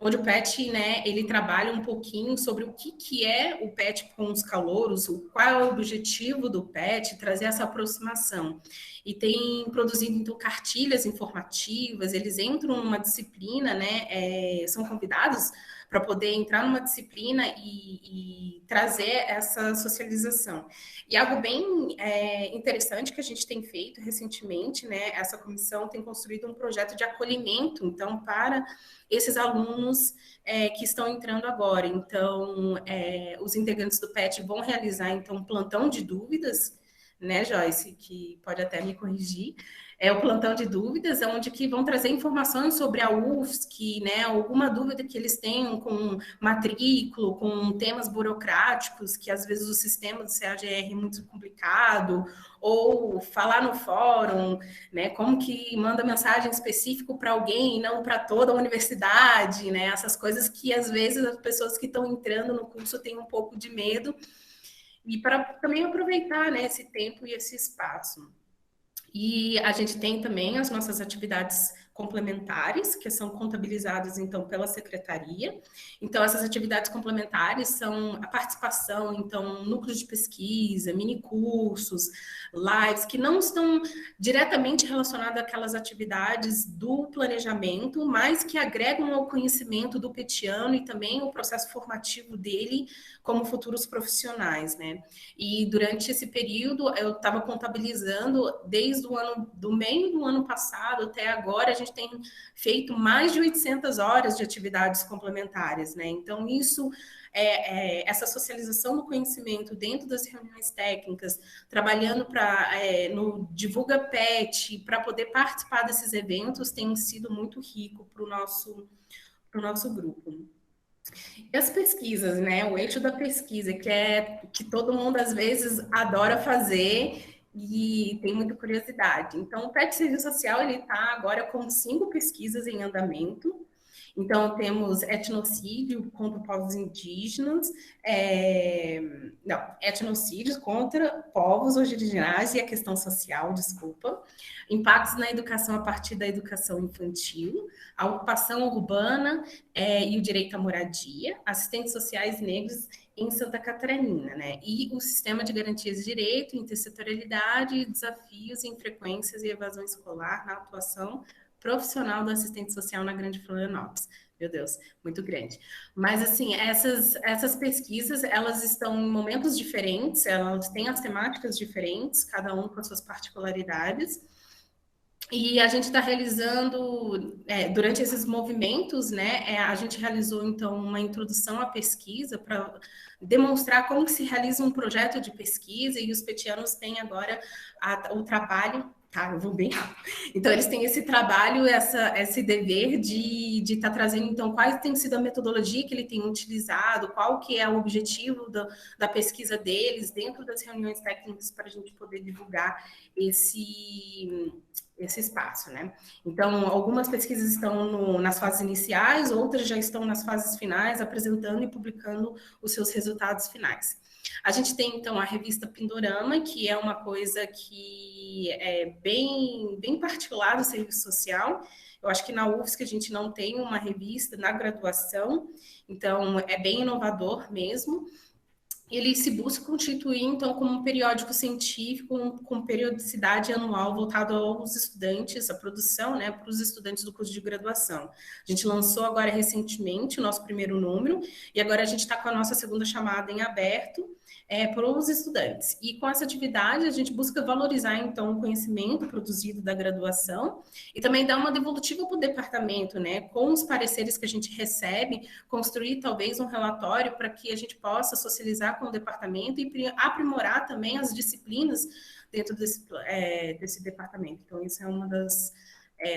onde o PET, né, ele trabalha um pouquinho sobre o que é o PET com os calouros, qual é o objetivo do PET, trazer essa aproximação. E tem produzido, então, cartilhas informativas, eles entram numa disciplina, né, são convidados para poder entrar numa disciplina e trazer essa socialização. E algo bem interessante que a gente tem feito recentemente, né, essa comissão tem construído um projeto de acolhimento, então, para esses alunos que estão entrando agora. Então, os integrantes do PET vão realizar, então, um plantão de dúvidas, né, Joyce, que pode até me corrigir, o plantão de dúvidas, onde que vão trazer informações sobre a UFSC, né, alguma dúvida que eles tenham com matrículo, com temas burocráticos, que às vezes o sistema do CAGR é muito complicado, ou falar no fórum, né, como que manda mensagem específica para alguém e não para toda a universidade, né, essas coisas que às vezes as pessoas que estão entrando no curso têm um pouco de medo, e para também aproveitar, né, esse tempo e esse espaço. E a gente tem também as nossas atividades complementares, que são contabilizadas, então, pela secretaria. Então, essas atividades complementares são a participação, então, núcleos de pesquisa, minicursos, lives, que não estão diretamente relacionadas àquelas atividades do planejamento, mas que agregam ao conhecimento do petiano e também o processo formativo dele como futuros profissionais, né? E durante esse período, eu estava contabilizando desde do meio do ano passado até agora, a gente tem feito mais de 800 horas de atividades complementares, né? Então, isso, essa socialização do conhecimento dentro das reuniões técnicas, trabalhando no Divulga PET, para poder participar desses eventos, tem sido muito rico para o nosso grupo. E as pesquisas, né? O eixo da pesquisa, que todo mundo, às vezes, adora fazer e tem muita curiosidade. Então, o PET Serviço Social, ele está agora com 5 pesquisas em andamento. Então, temos etnocídio contra povos indígenas, etnocídios contra povos originários e a questão social, desculpa. Impactos na educação a partir da educação infantil, a ocupação urbana e o direito à moradia, assistentes sociais negros em Santa Catarina, né? E o sistema de garantias de direito, intersetorialidade, desafios em frequências e evasão escolar na atuação profissional do assistente social na Grande Florianópolis. Meu Deus, muito grande. Mas, assim, essas pesquisas, elas estão em momentos diferentes, elas têm as temáticas diferentes, cada um com as suas particularidades. E a gente está realizando, durante esses movimentos, né, a gente realizou, então, uma introdução à pesquisa para demonstrar como se realiza um projeto de pesquisa, e os petianos têm agora o trabalho. Tá, eu vou bem rápido. Então, eles têm esse trabalho, esse dever de estar trazendo, então, qual tem sido a metodologia que ele tem utilizado, qual que é o objetivo da pesquisa deles dentro das reuniões técnicas para a gente poder divulgar esse espaço, né? Então, algumas pesquisas estão nas fases iniciais, outras já estão nas fases finais, apresentando e publicando os seus resultados finais. A gente tem, então, a revista Pindorama, que é uma coisa que é bem particular do serviço social. Eu acho que na UFSC a gente não tem uma revista na graduação, então é bem inovador mesmo. Ele se busca constituir, então, como um periódico científico com periodicidade anual voltado aos estudantes, a produção, né, para os estudantes do curso de graduação. A gente lançou agora recentemente o nosso primeiro número, e agora a gente está com a nossa segunda chamada em aberto, para os estudantes. E com essa atividade, a gente busca valorizar, então, o conhecimento produzido da graduação e também dar uma devolutiva para o departamento, né? Com os pareceres que a gente recebe, construir, talvez, um relatório para que a gente possa socializar com o departamento e aprimorar também as disciplinas dentro desse departamento. Então, isso é uma das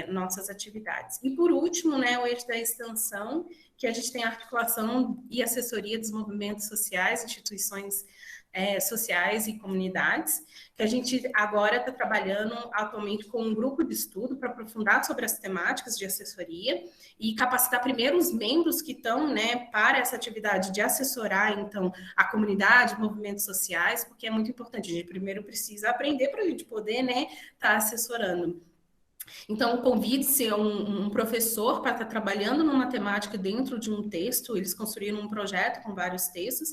nossas atividades. E, por último, né, o eixo da extensão, que a gente tem a articulação e assessoria dos movimentos sociais, instituições sociais e comunidades, que a gente agora está trabalhando atualmente com um grupo de estudo para aprofundar sobre as temáticas de assessoria e capacitar primeiro os membros que estão, né, para essa atividade de assessorar, então, a comunidade, movimentos sociais, porque é muito importante. A gente primeiro precisa aprender para a gente poder, né, estar assessorando. Então, convide-se um professor para estar trabalhando numa temática dentro de um texto. Eles construíram um projeto com vários textos,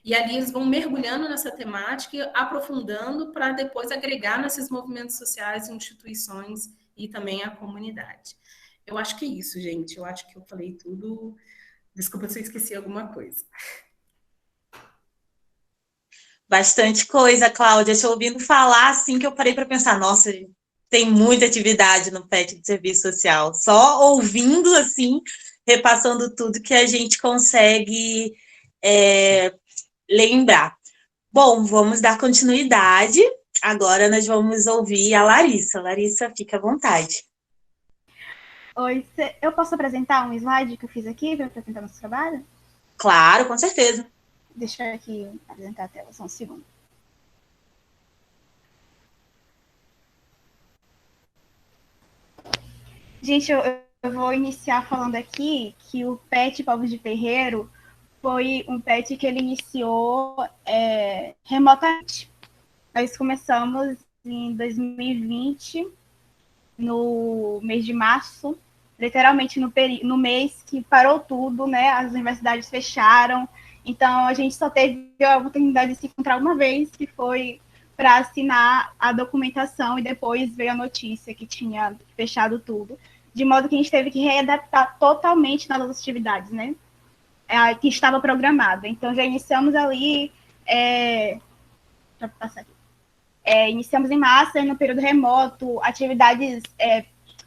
e ali eles vão mergulhando nessa temática, aprofundando, para depois agregar nesses movimentos sociais, instituições e também a comunidade. Eu acho que é isso, gente. Eu acho que eu falei tudo. Desculpa se eu esqueci alguma coisa. Bastante coisa, Cláudia. Te ouvindo falar, assim, que eu parei para pensar, nossa, tem muita atividade no PET de serviço social. Só ouvindo, assim, repassando tudo que a gente consegue lembrar. Bom, vamos dar continuidade. Agora nós vamos ouvir a Larissa. Larissa, fica à vontade. Oi, eu posso apresentar um slide que eu fiz aqui para apresentar nosso trabalho? Claro, com certeza. Deixa eu aqui apresentar a tela, só um segundo. Gente, eu vou iniciar falando aqui que o PET Povos de Terreiro foi um PET que ele iniciou remotamente. Nós começamos em 2020, no mês de março, literalmente no mês que parou tudo, né? As universidades fecharam, então a gente só teve a oportunidade de se encontrar uma vez, que foi para assinar a documentação, e depois veio a notícia que tinha fechado tudo, de modo que a gente teve que readaptar totalmente nas nossas atividades, né? Que estava programada. Então já iniciamos ali, deixa eu passar aqui. Iniciamos em massa, no período remoto, atividades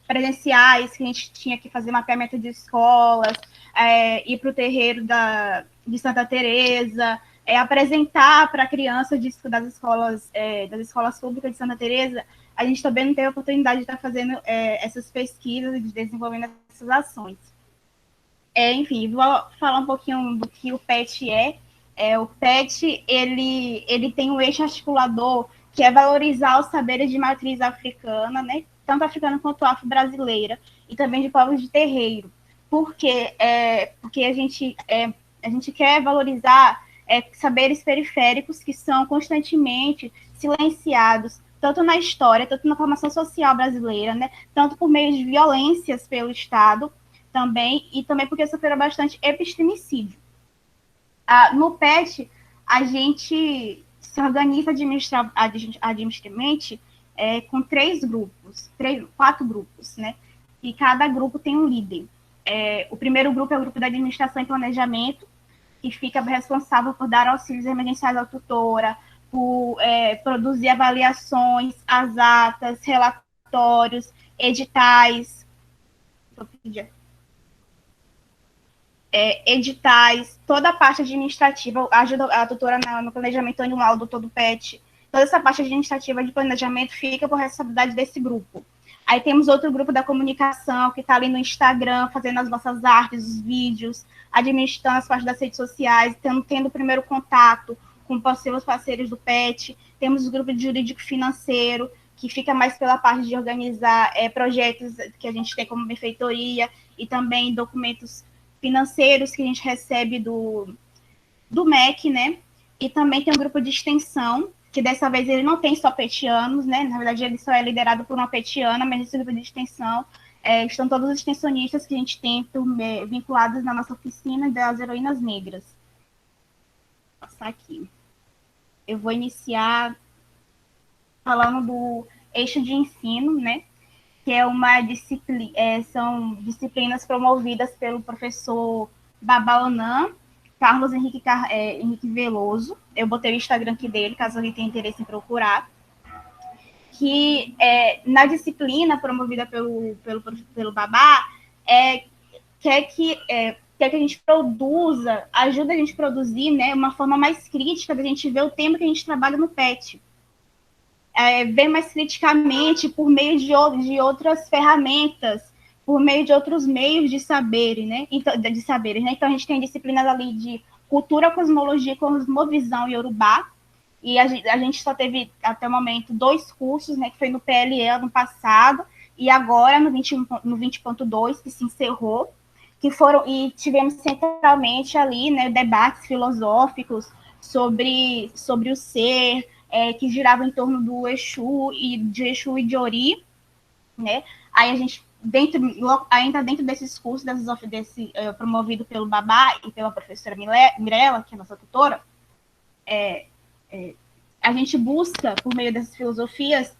presenciais, que a gente tinha que fazer mapeamento de escolas, ir para o terreiro de Santa Teresa, apresentar para a criança das escolas públicas de Santa Teresa. A gente também não teve a oportunidade de estar fazendo essas pesquisas e de desenvolvendo essas ações. Enfim, vou falar um pouquinho do que o PET é. O PET, ele tem um eixo articulador, que é valorizar os saberes de matriz africana, né? Tanto africana quanto afro-brasileira, e também de povos de terreiro. Porque a gente quer valorizar saberes periféricos que são constantemente silenciados, tanto na história, tanto na formação social brasileira, né? Tanto por meio de violências pelo Estado, também, e também porque sofreram bastante epistemicídio. No PET, a gente se organiza administrativamente com 4 grupos, né? E cada grupo tem um líder. O primeiro grupo é o grupo da administração e planejamento, que fica responsável por dar auxílios emergenciais à tutora, por produzir avaliações, as atas, relatórios, editais, toda a parte administrativa, ajuda a tutora no planejamento anual do todo PET. Toda essa parte administrativa de planejamento fica por responsabilidade desse grupo. Aí temos outro grupo da comunicação, que está ali no Instagram, fazendo as nossas artes, os vídeos, administrando as partes das redes sociais, tendo o primeiro contato com possíveis parceiros do PET. Temos o grupo de jurídico financeiro, que fica mais pela parte de organizar projetos que a gente tem como benfeitoria e também documentos financeiros que a gente recebe do MEC, né? E também tem um grupo de extensão, que dessa vez ele não tem só petianos, né? Na verdade, ele só é liderado por uma petiana, mas esse grupo de extensão estão todos os extensionistas que a gente tem vinculados na nossa oficina das heroínas negras. Vou passar aqui. Eu vou iniciar falando do eixo de ensino, né? Que é uma disciplina, são disciplinas promovidas pelo professor Babaonan, Carlos Henrique Veloso. Eu botei o Instagram aqui dele, caso alguém tenha interesse em procurar. Que na disciplina promovida pelo Babá, quer que a gente produza, ajuda a gente a produzir, né, uma forma mais crítica da gente ver o tema que a gente trabalha no PET. Ver mais criticamente por meio de outras ferramentas, por meio de outros meios de saberes, né? Então a gente tem disciplinas ali de cultura, cosmologia, cosmovisão e Yorubá, e a gente só teve, até o momento, 2 cursos, né, que foi no PLE ano passado, e agora no 20.2, que se encerrou, e tivemos centralmente ali, né, debates filosóficos sobre o ser, que giravam em torno do Exu e de Ori, né? Aí a gente, ainda dentro desses cursos, promovido pelo Babá e pela professora Mirella, que é a nossa tutora, a gente busca, por meio dessas filosofias,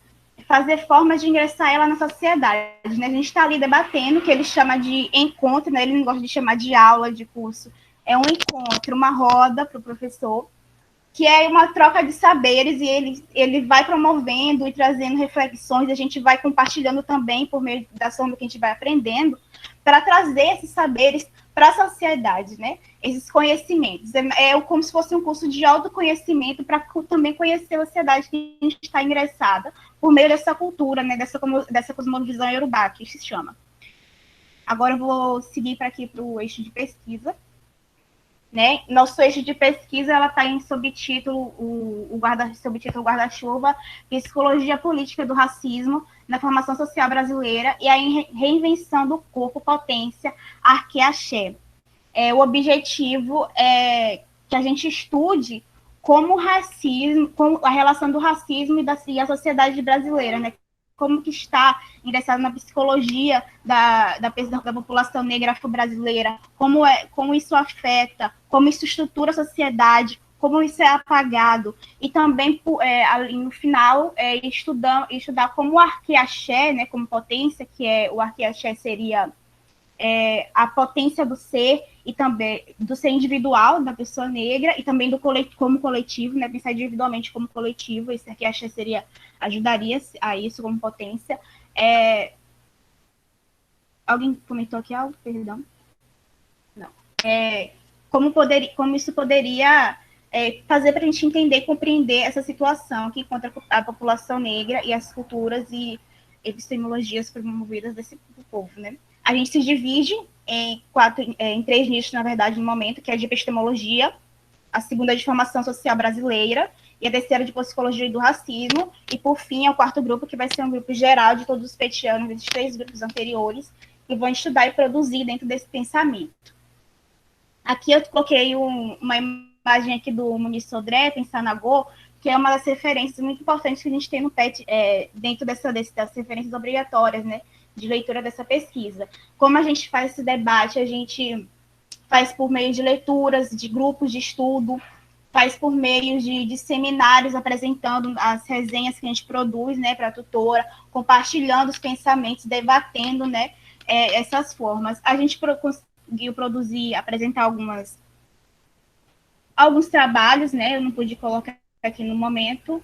fazer formas de ingressar ela na sociedade, né? A gente está ali debatendo, que ele chama de encontro, né? Ele não gosta de chamar de aula, de curso. É um encontro, uma roda para o professor, que é uma troca de saberes, e ele vai promovendo e trazendo reflexões, a gente vai compartilhando também, por meio da forma que a gente vai aprendendo, para trazer esses saberes para a sociedade, né? Esses conhecimentos. Como se fosse um curso de autoconhecimento para também conhecer a sociedade que a gente está ingressada, por meio dessa cultura, né? Dessa cosmovisão iorubá, que se chama. Agora eu vou seguir para o eixo de pesquisa. Né? Nosso eixo de pesquisa está em subtítulo guarda-chuva, Psicologia Política do Racismo na Formação Social Brasileira e a Reinvenção do Corpo, Potência, Arque-Axé. O objetivo é que a gente estude como a relação do racismo e a sociedade brasileira, né? Como que está ingressado na psicologia da população negra afro-brasileira, como isso afeta, como isso estrutura a sociedade, como isso é apagado, e também, no final, estudar como o Arque-Axé, né, como potência, o Arque-Axé seria a potência do ser, e também do ser individual da pessoa negra, e também como coletivo, né, pensar individualmente como coletivo. Esse aqui ajudaria a isso como potência. Alguém comentou aqui algo? Perdão. Não. Como isso poderia fazer para a gente entender e compreender essa situação que encontra a população negra e as culturas e epistemologias promovidas desse povo, né? A gente se divide em 3 nichos, na verdade, no momento, que é de epistemologia, a segunda de formação social brasileira, e a terceira de psicologia e do racismo, e, por fim, é o 4º grupo, que vai ser um grupo geral de todos os petianos, desses 3 grupos anteriores, que vão estudar e produzir dentro desse pensamento. Aqui eu coloquei uma imagem aqui do Muniz Sodré, Pensar na Go, que é uma das referências muito importantes que a gente tem no PET, dentro das referências obrigatórias, né, de leitura dessa pesquisa. Como a gente faz esse debate? A gente faz por meio de leituras, de grupos de estudo, faz por meio de seminários, apresentando as resenhas que a gente produz, né, para a tutora, compartilhando os pensamentos, debatendo, né, essas formas. A gente conseguiu apresentar alguns trabalhos, né, eu não pude colocar aqui no momento,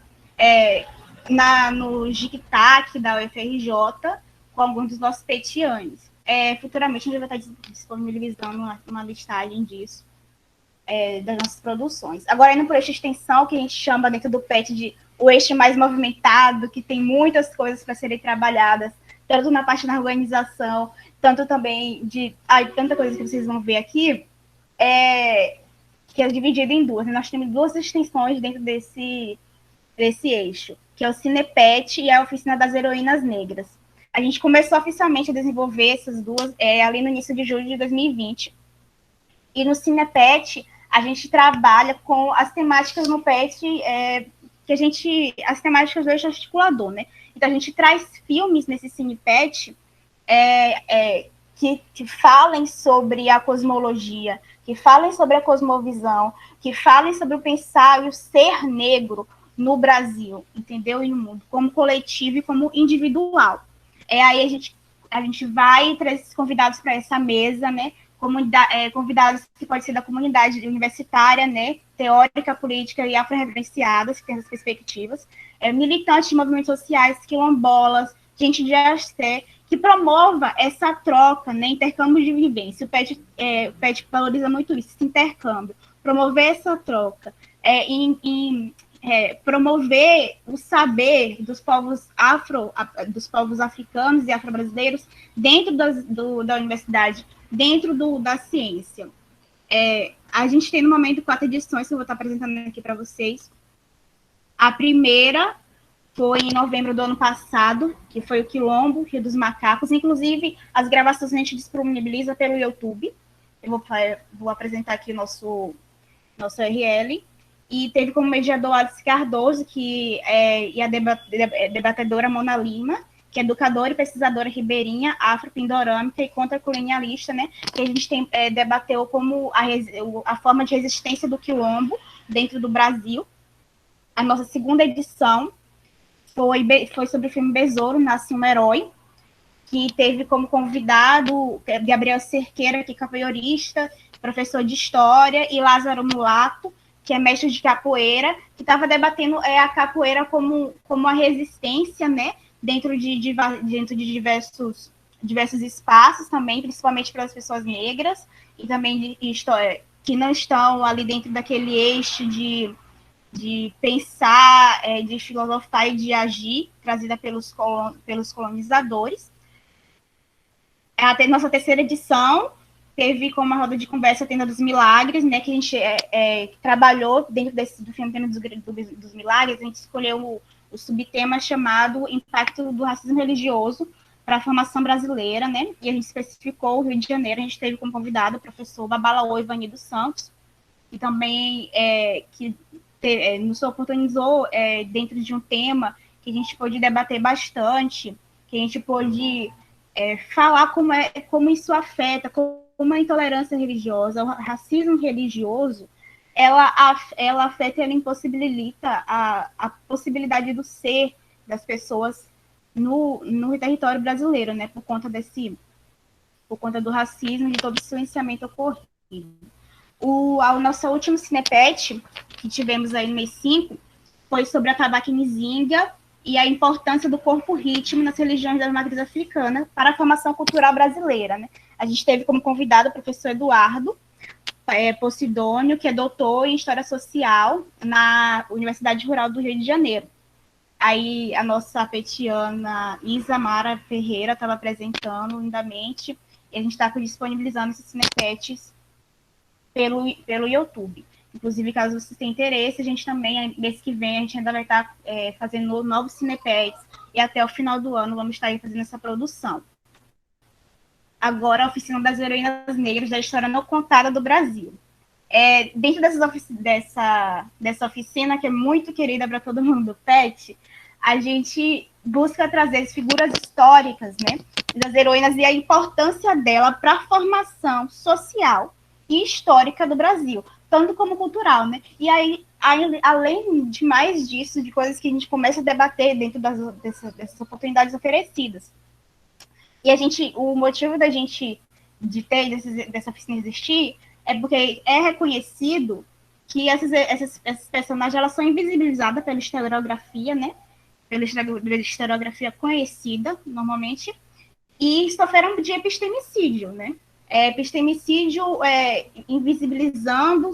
no GICTAC da UFRJ, com alguns dos nossos petianos. Futuramente a gente vai estar disponibilizando uma listagem disso, das nossas produções. Agora, indo para o eixo de extensão, que a gente chama dentro do PET de o eixo mais movimentado, que tem muitas coisas para serem trabalhadas, tanto na parte da organização, tanto também tanta coisa que vocês vão ver aqui, que é dividido em 2. Nós temos 2 extensões dentro desse eixo, que é o Cinepet e a Oficina das Heroínas Negras. A gente começou oficialmente a desenvolver essas duas ali no início de julho de 2020. E no Cinepet, a gente trabalha com as temáticas no PET, as temáticas do eixo articulador, né? Então, a gente traz filmes nesse Cinepet que falem sobre a cosmologia, que falem sobre a cosmovisão, que falem sobre o pensar e o ser negro no Brasil, entendeu? E no mundo, como coletivo e como individual. Aí a gente vai trazer esses convidados para essa mesa, né? Convidados que podem ser da comunidade universitária, né? Teórica, política e afro-referenciadas, que tem essas perspectivas, militantes de movimentos sociais, quilombolas, gente de axé, que promova essa troca, né? Intercâmbio de vivência. O PET valoriza muito isso, esse intercâmbio, promover essa troca, promover o saber dos povos africanos e afro-brasileiros dentro da universidade, dentro da ciência. A gente tem, no momento, 4 edições que eu vou estar apresentando aqui para vocês. A primeira foi em novembro do ano passado, que foi o Quilombo, Rio dos Macacos. Inclusive, as gravações a gente disponibiliza pelo YouTube. Eu vou apresentar aqui o nosso URL. E teve como mediador Alice Cardoso, e a debatedora Mona Lima, que é educadora e pesquisadora ribeirinha, afro-pindorâmica e contracolonialista, né? Que a gente debateu como a forma de resistência do quilombo dentro do Brasil. A nossa segunda edição foi sobre o filme Besouro, Nasce um Herói, que teve como convidado Gabriel Cerqueira, que é capoeirista, professor de História, e Lázaro Mulato, que é mestre de capoeira, que estava debatendo a capoeira como a resistência, né, dentro de diversos espaços também, principalmente para as pessoas negras, e também que não estão ali dentro daquele eixo de pensar, de filosofar e de agir, trazida pelos colonizadores. Até nossa terceira edição teve como uma roda de conversa a Tenda dos Milagres, né, que a gente trabalhou dentro do filme Tenda dos Milagres. A gente escolheu o subtema chamado Impacto do Racismo Religioso para a Formação Brasileira, né, e a gente especificou o Rio de Janeiro. A gente teve como convidado o professor Babalaô Ivanildo Santos, e também que nos oportunizou dentro de um tema que a gente pôde debater bastante, que a gente pôde falar como isso afeta, como a intolerância religiosa, o racismo religioso, ela afeta e ela impossibilita a possibilidade do ser das pessoas no território brasileiro, né, por conta do racismo e de todo o silenciamento ocorrido. O nosso último Cinepet, que tivemos aí no mês 5, foi sobre a tabaquinizinga e a importância do corpo-ritmo nas religiões da matriz africana para a formação cultural brasileira, né? A gente teve como convidado o professor Eduardo Posidônio, que é doutor em História Social na Universidade Rural do Rio de Janeiro. Aí a nossa petiana Isamara Ferreira estava apresentando lindamente, e a gente está disponibilizando esses Cinepets pelo YouTube. Inclusive, caso vocês tenham interesse, a gente também, mês que vem, a gente ainda vai estar fazendo novos Cinepets, e até o final do ano vamos estar aí fazendo essa produção. Agora, a Oficina das Heroínas Negras da História Não Contada do Brasil. Dentro dessa oficina, que é muito querida para todo mundo do PET, a gente busca trazer as figuras históricas, né, das heroínas e a importância dela para a formação social e histórica do Brasil, tanto como cultural, né? E aí, além de mais disso, de coisas que a gente começa a debater dentro dessas oportunidades oferecidas. E o motivo da gente de ter dessa oficina existir é porque é reconhecido que essas personagens, elas são invisibilizadas pela historiografia, né? Pela historiografia conhecida, normalmente, e sofreram de epistemicídio, né? Epistemicídio invisibilizando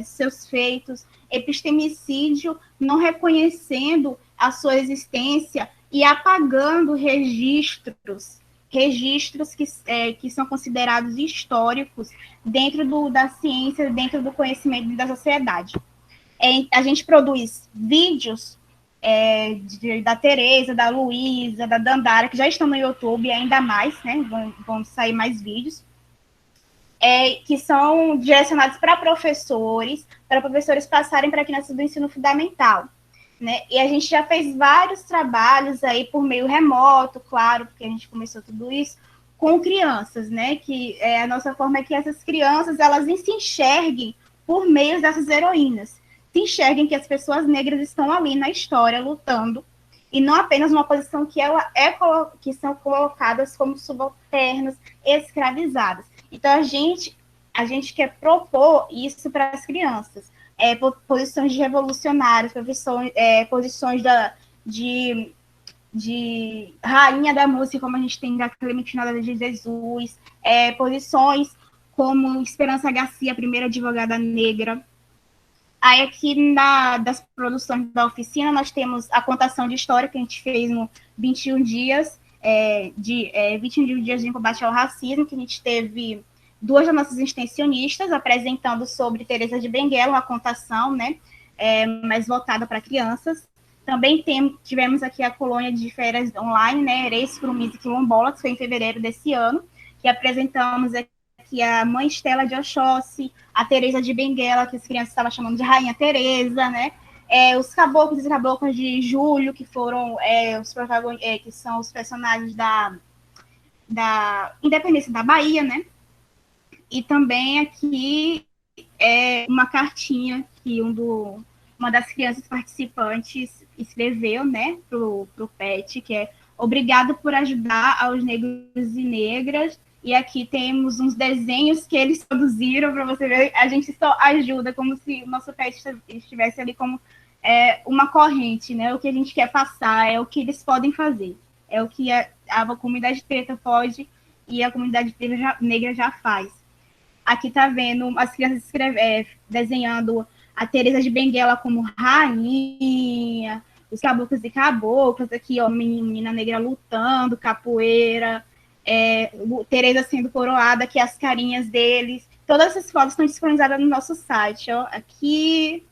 seus feitos, epistemicídio não reconhecendo a sua existência e apagando registros que são considerados históricos dentro da ciência, dentro do conhecimento da sociedade. A gente produz vídeos da Tereza, da Luísa, da Dandara, que já estão no YouTube, e ainda mais, né? Vão sair mais vídeos, que são direcionados para professores passarem para crianças do ensino fundamental, né? E a gente já fez vários trabalhos aí por meio remoto, claro, porque a gente começou tudo isso com crianças, né? Que a nossa forma é que essas crianças elas se enxerguem por meio dessas heroínas, se enxerguem que as pessoas negras estão ali na história lutando e não apenas numa posição que são colocadas como subalternas, escravizadas. Então a gente quer propor isso para as crianças, posições de revolucionários, posições de rainha da música, como a gente tem da Clementina de Jesus, posições como Esperança Garcia, a primeira advogada negra. Aí aqui das produções da oficina nós temos a contação de história que a gente fez no 21 dias, 21 dias de combate ao racismo, que a gente teve duas das nossas extensionistas apresentando sobre Teresa de Benguela, uma contação, né, mais voltada para crianças. Também tivemos aqui a colônia de férias online, né, Ereis, Curumis e Quilombola, que foi em fevereiro desse ano, que apresentamos aqui a mãe Estela de Oxóssi, a Teresa de Benguela, que as crianças estavam chamando de Rainha Teresa, né, os caboclos e caboclas de Julho, que foram que são os personagens da Independência da Bahia, né, e também aqui uma cartinha que uma das crianças participantes escreveu, né, pro PET, que é obrigado por ajudar aos negros e negras. E aqui temos uns desenhos que eles produziram para você ver. A gente só ajuda, como se o nosso PET estivesse ali como uma corrente, né? O que a gente quer passar é o que eles podem fazer, é o que a comunidade preta pode e a comunidade negra já faz. Aqui tá vendo as crianças desenhando a Teresa de Benguela como rainha, os caboclos e caboclas, aqui, ó, menina negra lutando, capoeira, Teresa sendo coroada, aqui as carinhas deles. Todas essas fotos estão disponibilizadas no nosso site, ó. Aqui,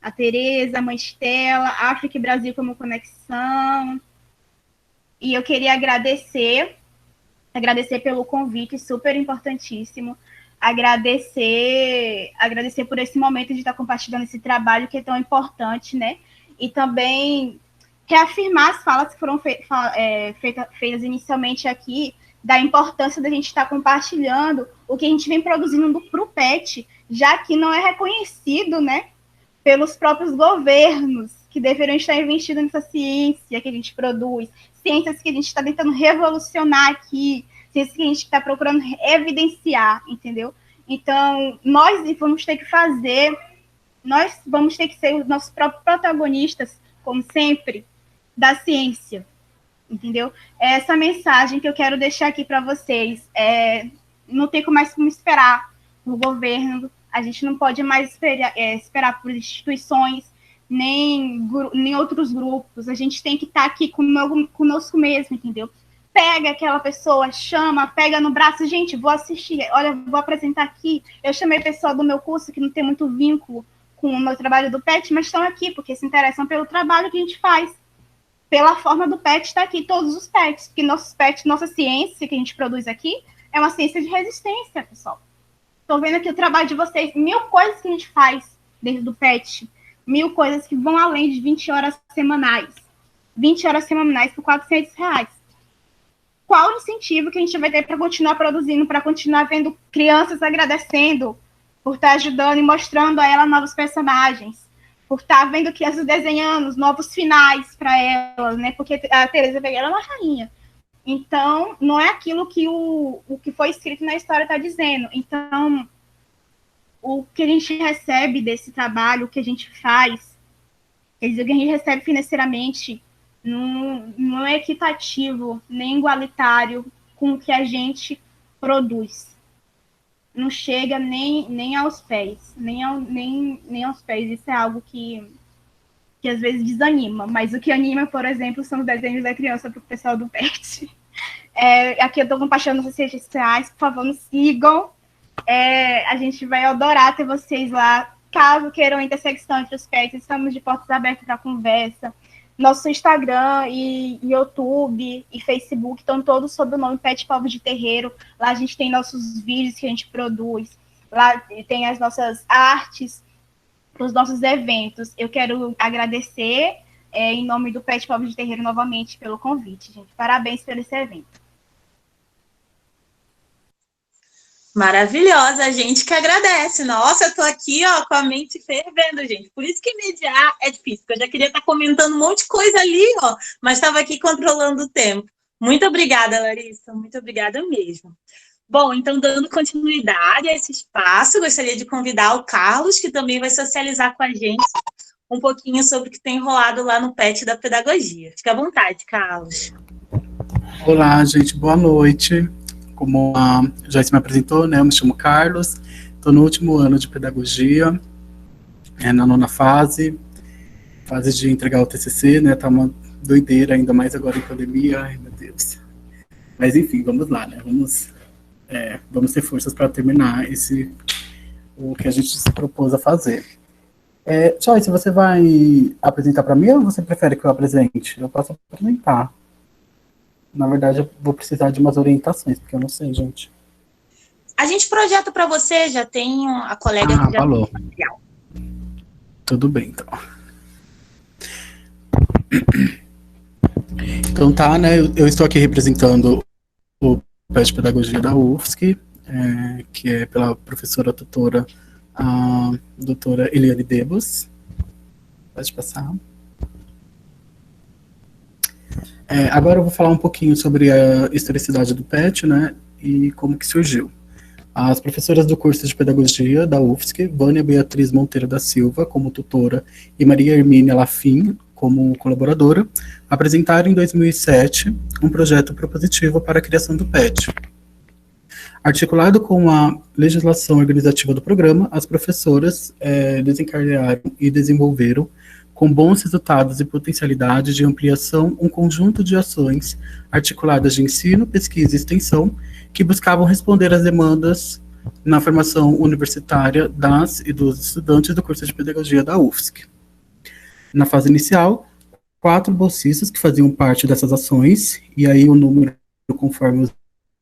a Teresa, a mãe Estela, África e Brasil como conexão. E eu queria agradecer pelo convite, super importantíssimo. Agradecer por esse momento de estar compartilhando esse trabalho que é tão importante, né? E também reafirmar as falas que foram feitas inicialmente aqui, da importância da gente estar compartilhando o que a gente vem produzindo para o PET, já que não é reconhecido, né, pelos próprios governos, que deveriam estar investindo nessa ciência que a gente produz, ciências que a gente está tentando revolucionar aqui, ciências que a gente está procurando evidenciar, entendeu? Então, nós vamos ter que ser os nossos próprios protagonistas, como sempre, da ciência, entendeu? Essa mensagem que eu quero deixar aqui para vocês. Não tem mais como esperar o governo, a gente não pode mais esperar por instituições, nem outros grupos, a gente tem que estar aqui conosco mesmo, entendeu? Pega aquela pessoa, chama, pega no braço, gente, vou assistir, olha, vou apresentar aqui. Eu chamei pessoal do meu curso que não tem muito vínculo com o meu trabalho do PET, mas estão aqui porque se interessam pelo trabalho que a gente faz, pela forma do PET estar aqui, todos os PETs, porque nossos PETs, nossa ciência que a gente produz aqui é uma ciência de resistência, pessoal. Estou vendo aqui o trabalho de vocês, 1000 coisas que a gente faz dentro do PET, 1000 coisas que vão além de 20 horas semanais. 20 horas semanais por R$400. Qual o incentivo que a gente vai ter para continuar produzindo, para continuar vendo crianças agradecendo por estar ajudando e mostrando a ela novos personagens, por estar vendo crianças desenhando novos finais para elas, né? Porque a Teresa Benguela é uma rainha. Então, não é aquilo que o que foi escrito na história está dizendo. Então, o que a gente recebe desse trabalho, o que a gente faz, quer dizer, o que a gente recebe financeiramente não é equitativo, nem igualitário com o que a gente produz. Não chega nem aos pés, nem aos pés. Isso é algo que às vezes desanima, mas o que anima, por exemplo, são os desenhos da criança para o pessoal do PET. Aqui eu estou compartilhando nas redes sociais, por favor, nos sigam. A gente vai adorar ter vocês lá caso queiram intersecção entre os pets, estamos de portas abertas para conversa. Nosso Instagram e YouTube e Facebook estão todos sob o nome Pet Povos de Terreiro. Lá a gente tem nossos vídeos que a gente produz. Lá tem as nossas artes para os nossos eventos. Eu quero agradecer, em nome do Pet Povos de Terreiro, novamente, pelo convite, gente. Parabéns por esse evento. Maravilhosa, a gente que agradece. Nossa, eu tô aqui, ó, com a mente fervendo, gente. Por isso que mediar é difícil, porque eu já queria estar comentando um monte de coisa ali, ó, mas estava aqui controlando o tempo. Muito obrigada, Larissa, muito obrigada mesmo. Bom, então, dando continuidade a esse espaço, gostaria de convidar o Carlos, que também vai socializar com a gente um pouquinho sobre o que tem rolado lá no PET da Pedagogia. Fica à vontade, Carlos. Olá, gente, boa noite. Como a Joyce me apresentou, né, eu me chamo Carlos, estou no último ano de Pedagogia, na 9ª fase de entregar o TCC, né, tá uma doideira, ainda mais agora em pandemia, ai meu Deus. Mas enfim, vamos lá, né, vamos ter forças para terminar o que a gente se propôs a fazer. Joyce, você vai apresentar para mim ou você prefere que eu apresente? Eu posso apresentar. Na verdade, eu vou precisar de umas orientações, porque eu não sei, gente. A gente projeta para você, já tem a colega que já falou. tem material. Tudo bem, então. Então tá, né, eu estou aqui representando o PET de Pedagogia da UFSC, que é pela professora tutora, a doutora Eliane Debos. Pode passar. Agora eu vou falar um pouquinho sobre a historicidade do PET, né, e como que surgiu. As professoras do curso de Pedagogia da UFSC, Vânia Beatriz Monteiro da Silva, como tutora, e Maria Hermínia Lafim, como colaboradora, apresentaram em 2007 um projeto propositivo para a criação do PET. Articulado com a legislação organizativa do programa, as professoras desencadearam e desenvolveram, com bons resultados e potencialidade de ampliação, um conjunto de ações articuladas de ensino, pesquisa e extensão que buscavam responder às demandas na formação universitária das e dos estudantes do curso de Pedagogia da UFSC. Na fase inicial, 4 bolsistas que faziam parte dessas ações, e aí o número, conforme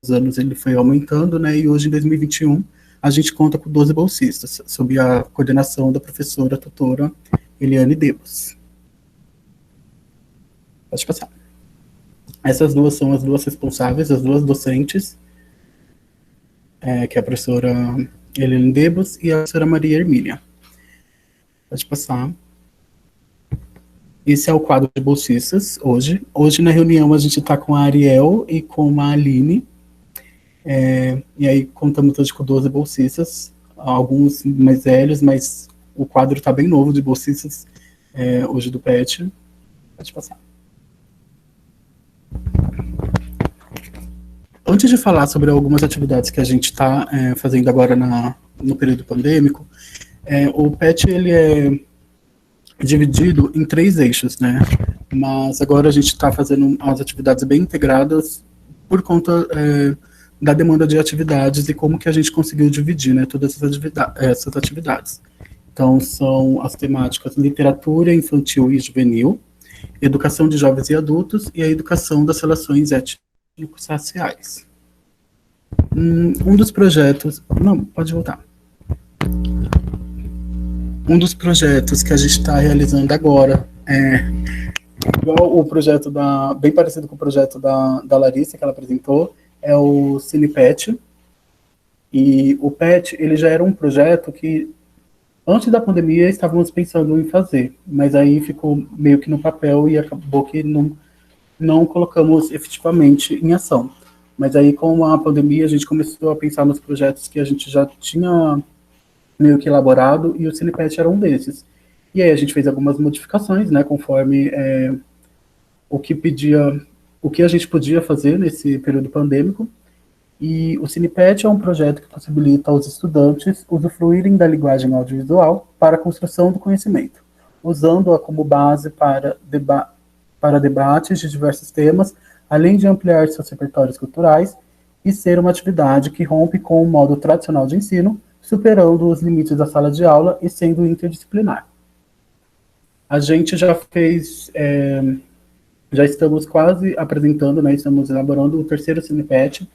os anos, ele foi aumentando, né, e hoje, em 2021, a gente conta com 12 bolsistas, sob a coordenação da professora tutora Eliane Debos. Pode passar. Essas duas são as duas responsáveis, as duas docentes, que é a professora Eliane Debos e a professora Maria Hermínia. Pode passar. Esse é o quadro de bolsistas hoje. Hoje, na reunião, a gente está com a Ariel e com a Aline. E aí, contamos hoje com 12 bolsistas, alguns mais velhos, mas o quadro está bem novo de bolsistas hoje do PET. Pode passar. Antes de falar sobre algumas atividades que a gente está fazendo agora no período pandêmico, o PET ele é dividido em 3 eixos, né? Mas agora a gente está fazendo as atividades bem integradas por conta da demanda de atividades e como que a gente conseguiu dividir, né, todas essas atividades. Então, são as temáticas literatura infantil e juvenil, educação de jovens e adultos e a educação das relações étnico-raciais. Um dos projetos... Não, pode voltar. Um dos projetos que a gente está realizando agora igual o projeto bem parecido com o projeto da Larissa, que ela apresentou, é o CinePet. E o PET, ele já era um projeto que, antes da pandemia, estávamos pensando em fazer, mas aí ficou meio que no papel e acabou que não colocamos efetivamente em ação. Mas aí, com a pandemia, a gente começou a pensar nos projetos que a gente já tinha meio que elaborado, e o CinePet era um desses. E aí a gente fez algumas modificações, né, conforme o que a gente podia fazer nesse período pandêmico. E o CinePet é um projeto que possibilita aos estudantes usufruírem da linguagem audiovisual para a construção do conhecimento, usando-a como base para debates de diversos temas, além de ampliar seus repertórios culturais e ser uma atividade que rompe com o modo tradicional de ensino, superando os limites da sala de aula e sendo interdisciplinar. A gente já fez, já estamos quase apresentando, né, estamos elaborando o terceiro CinePet.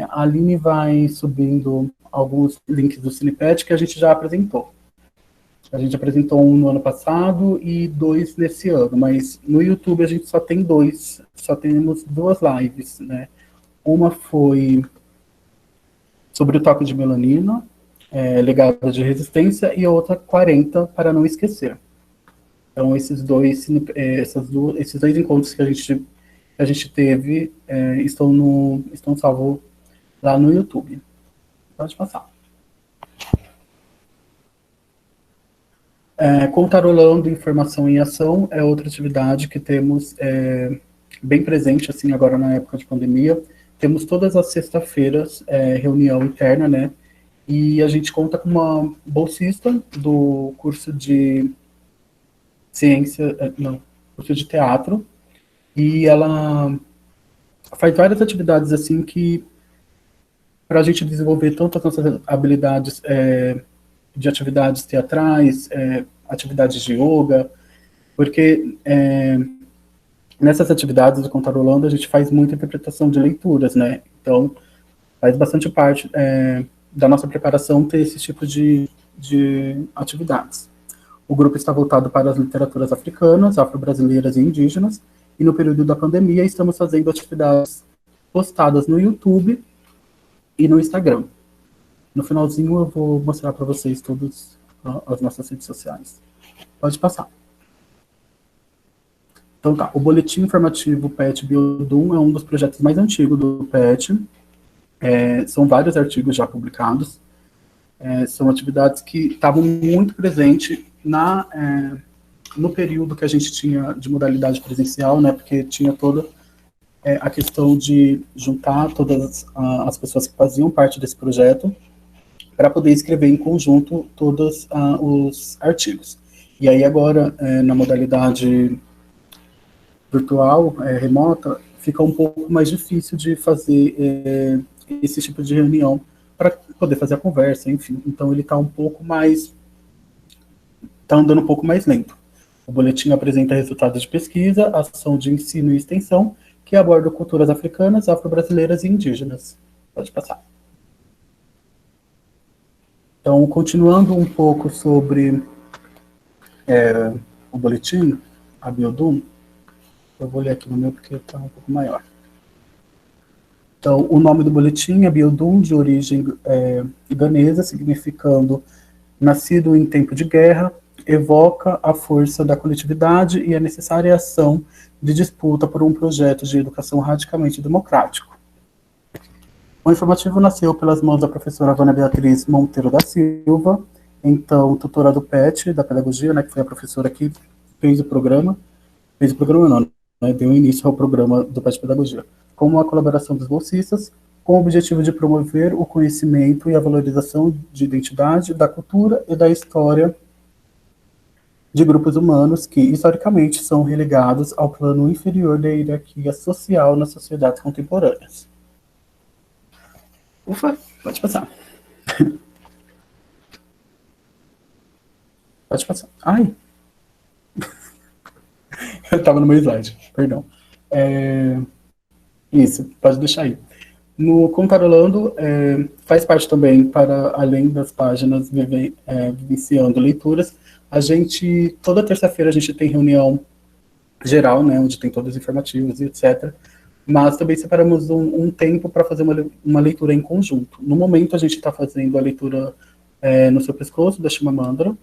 A Aline vai subindo alguns links do CinePet que a gente já apresentou. A gente apresentou um no ano passado e 2 nesse ano, mas no YouTube a gente só tem 2, só temos 2 lives, né? Uma foi sobre o toque de melanina, legado de resistência, e a outra 40 para não esquecer. Então esses dois encontros que a gente teve estão salvos lá no YouTube. Pode passar. Contarolando informação em ação é outra atividade que temos bem presente assim agora na época de pandemia. Temos todas as sextas-feiras reunião interna, né? E a gente conta com uma bolsista do curso de curso de teatro, e ela faz várias atividades assim que para a gente desenvolver tanto as nossas habilidades de atividades teatrais, atividades de yoga, porque nessas atividades do Contarolando a gente faz muita interpretação de leituras, né? Então, faz bastante parte da nossa preparação ter esse tipo de atividades. O grupo está voltado para as literaturas africanas, afro-brasileiras e indígenas, e no período da pandemia estamos fazendo atividades postadas no YouTube e no Instagram. No finalzinho eu vou mostrar para vocês todas as nossas redes sociais. Pode passar. Então tá, o Boletim Informativo PET Biodum é um dos projetos mais antigos do PET. São vários artigos já publicados. São atividades que estavam muito presentes no período que a gente tinha de modalidade presencial, né, porque tinha toda a questão de juntar todas as pessoas que faziam parte desse projeto para poder escrever em conjunto todos os artigos. E aí agora, na modalidade virtual, remota, fica um pouco mais difícil de fazer esse tipo de reunião para poder fazer a conversa, enfim. Então ele está andando um pouco mais lento. O boletim apresenta resultados de pesquisa, ação de ensino e extensão, que aborda culturas africanas, afro-brasileiras e indígenas. Pode passar. Então, continuando um pouco sobre o boletim, a Biodum, eu vou ler aqui no meu porque está um pouco maior. Então, o nome do boletim é Biodum, de origem ganesa, significando nascido em tempo de guerra, evoca a força da coletividade e a necessária ação de disputa por um projeto de educação radicalmente democrático. O informativo nasceu pelas mãos da professora Vânia Beatriz Monteiro da Silva, então tutora do PET, da pedagogia, né, que foi a professora que fez o programa não, né, deu início ao programa do PET Pedagogia, com a colaboração dos bolsistas, com o objetivo de promover o conhecimento e a valorização de identidade, da cultura e da história de grupos humanos que, historicamente, são relegados ao plano inferior da hierarquia social nas sociedades contemporâneas. Ufa, pode passar. Pode passar. Ai! Eu estava no meu slide, perdão. Isso, pode deixar aí. No Contarolando, faz parte também, para além das páginas vivenciando leituras, toda terça-feira a gente tem reunião geral, né, onde tem todos os informativos e etc. Mas também separamos um tempo para fazer uma leitura em conjunto. No momento a gente está fazendo a leitura no Seu Pescoço, da Chimamanda,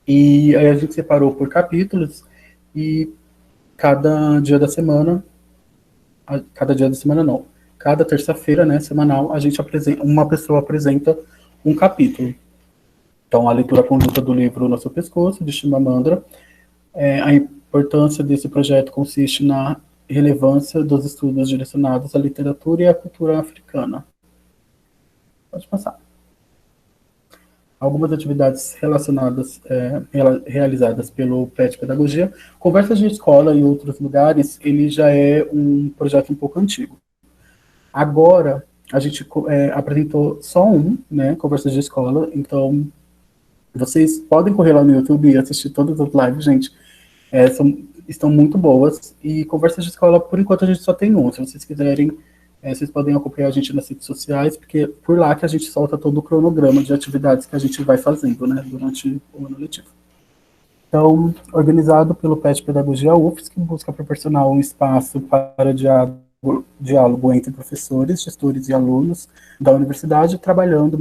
e aí a gente separou por capítulos, e cada terça-feira, né, semanal, uma pessoa apresenta um capítulo. Então, a leitura conjunta do livro No Seu Pescoço, de Chimamanda. A importância desse projeto consiste na relevância dos estudos direcionados à literatura e à cultura africana. Pode passar. Algumas atividades realizadas pelo PET Pedagogia. Conversas de escola e outros lugares, ele já é um projeto um pouco antigo. Agora, a gente apresentou só um, né, Conversas de Escola, então vocês podem correr lá no YouTube e assistir todas as lives, gente, estão muito boas, e Conversas de Escola, por enquanto, a gente só tem um. Se vocês quiserem, vocês podem acompanhar a gente nas redes sociais, porque é por lá que a gente solta todo o cronograma de atividades que a gente vai fazendo, né, durante o ano letivo. Então, organizado pelo PET Pedagogia UFSC, que busca proporcionar um espaço para diálogo entre professores, gestores e alunos da universidade, trabalhando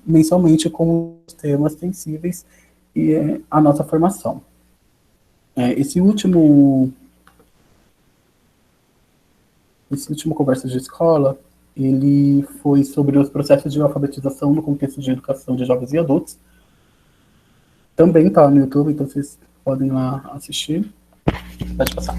mensalmente com os temas sensíveis e a nossa formação. Esse último Conversa de Escola, ele foi sobre os processos de alfabetização no contexto de educação de jovens e adultos. Também está no YouTube, então vocês podem lá assistir. Pode passar.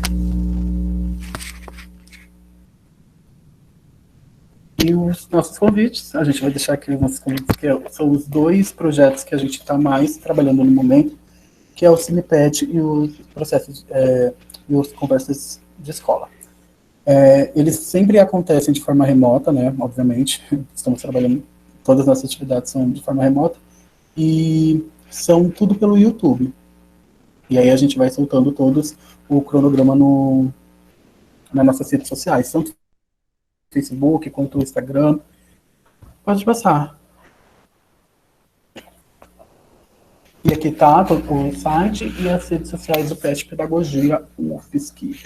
E os nossos convites, a gente vai deixar aqui os nossos convites, que são os 2 projetos que a gente está mais trabalhando no momento, que é o CinePet e os processos e os Conversas de Escola. Eles sempre acontecem de forma remota, né? Obviamente, estamos trabalhando, todas as nossas atividades são de forma remota, e são tudo pelo YouTube. E aí a gente vai soltando todos o cronograma nas nossas redes sociais, tanto no Facebook quanto no Instagram. Pode passar. E aqui está o site e as redes sociais do PET Pedagogia UFSC.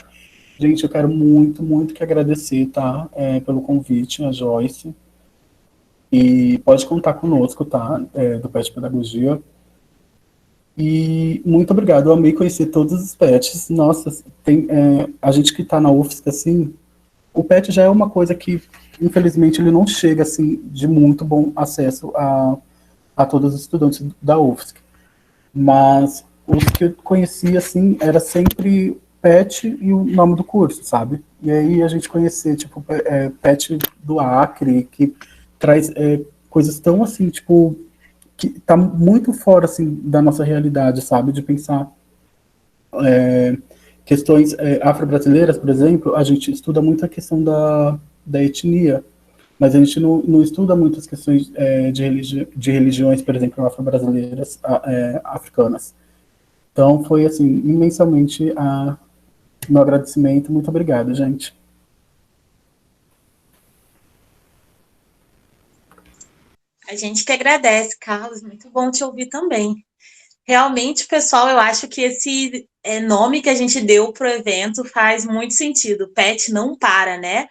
Gente, eu quero muito, muito que agradecer, tá? Pelo convite, a Joyce. E pode contar conosco, tá? Do PET Pedagogia. E muito obrigado, eu amei conhecer todos os PETs. Nossa, a gente que está na UFSC, assim, o PET já é uma coisa que, infelizmente, ele não chega, assim, de muito bom acesso a todos os estudantes da UFSC. Mas os que eu conhecia, assim, era sempre PET e o nome do curso, sabe? E aí a gente conhecer, tipo, PET do Acre, que traz coisas tão, assim, tipo, que tá muito fora, assim, da nossa realidade, sabe? De pensar questões afro-brasileiras, por exemplo, a gente estuda muito a questão da etnia, mas a gente não estuda muito as questões de religiões, por exemplo, afro-brasileiras, africanas. Então, foi, assim, imensamente meu agradecimento. Muito obrigado, gente. A gente que agradece, Carlos. Muito bom te ouvir também. Realmente, pessoal, eu acho que esse nome que a gente deu para o evento faz muito sentido. PET não para, né?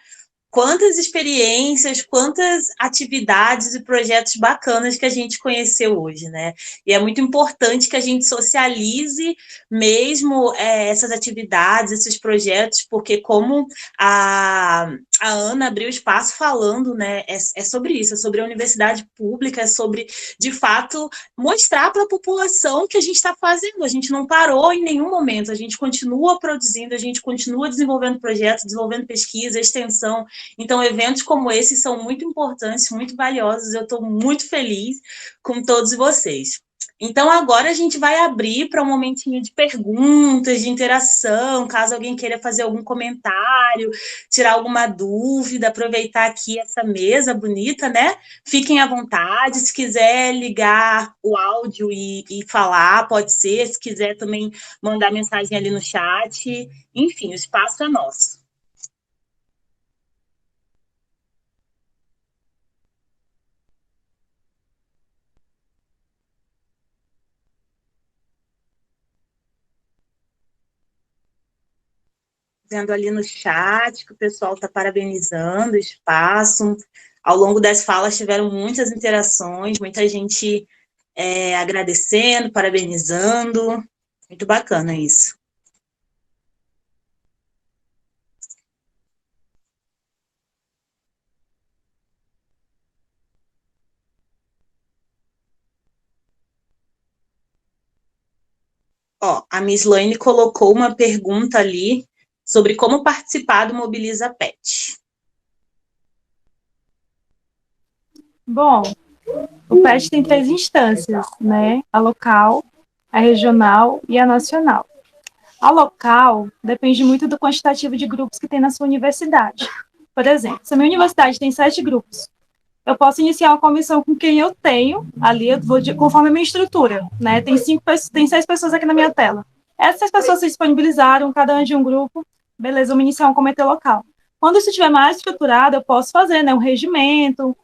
Quantas experiências, quantas atividades e projetos bacanas que a gente conheceu hoje, né? E é muito importante que a gente socialize mesmo essas atividades, esses projetos, porque como a Ana abriu espaço falando, né? É sobre isso, é sobre a universidade pública, é sobre, de fato, mostrar para a população que a gente está fazendo. A gente não parou em nenhum momento, a gente continua produzindo, a gente continua desenvolvendo projetos, desenvolvendo pesquisa, extensão. Então, eventos como esse são muito importantes, muito valiosos. Eu estou muito feliz com todos vocês. Então, agora a gente vai abrir para um momentinho de perguntas, de interação, caso alguém queira fazer algum comentário, tirar alguma dúvida, aproveitar aqui essa mesa bonita, né? Fiquem à vontade. Se quiser ligar o áudio e falar, pode ser. Se quiser também mandar mensagem ali no chat. Enfim, o espaço é nosso. Vendo ali no chat que o pessoal está parabenizando o espaço. Ao longo das falas tiveram muitas interações, muita gente agradecendo, parabenizando. Muito bacana isso. Ó, a Miss Laine colocou uma pergunta ali sobre como participar do Mobiliza PET. Bom, o PET tem 3 instâncias, né? A local, a regional e a nacional. A local depende muito do quantitativo de grupos que tem na sua universidade. Por exemplo, se a minha universidade tem 7 grupos, eu posso iniciar uma comissão com quem eu tenho, ali eu vou conforme a minha estrutura, né? Tem 6 pessoas aqui na minha tela. Essas pessoas se disponibilizaram, cada um de um grupo, beleza, vamos iniciar um comitê local. Quando isso estiver mais estruturado, eu posso fazer, né, um regimento,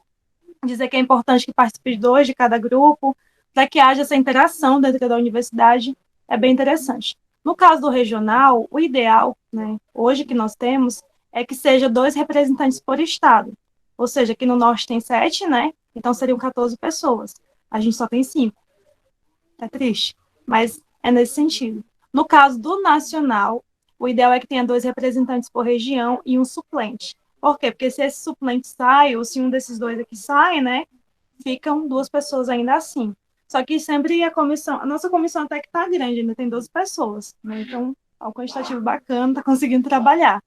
dizer que é importante que participe de 2 de cada grupo, para que haja essa interação dentro da universidade, é bem interessante. No caso do regional, o ideal, né, hoje que nós temos, é que seja 2 representantes por estado. Ou seja, aqui no norte tem 7, né? Então seriam 14 pessoas. A gente só tem 5. É triste, mas é nesse sentido. No caso do nacional, o ideal é que tenha 2 representantes por região e um suplente. Por quê? Porque se esse suplente sai, ou se um desses 2 aqui sai, né? Ficam 2 pessoas ainda assim. Só que sempre a nossa comissão até que está grande, ainda tem 12 pessoas, né? Então, é um quantitativo bacana, está conseguindo trabalhar.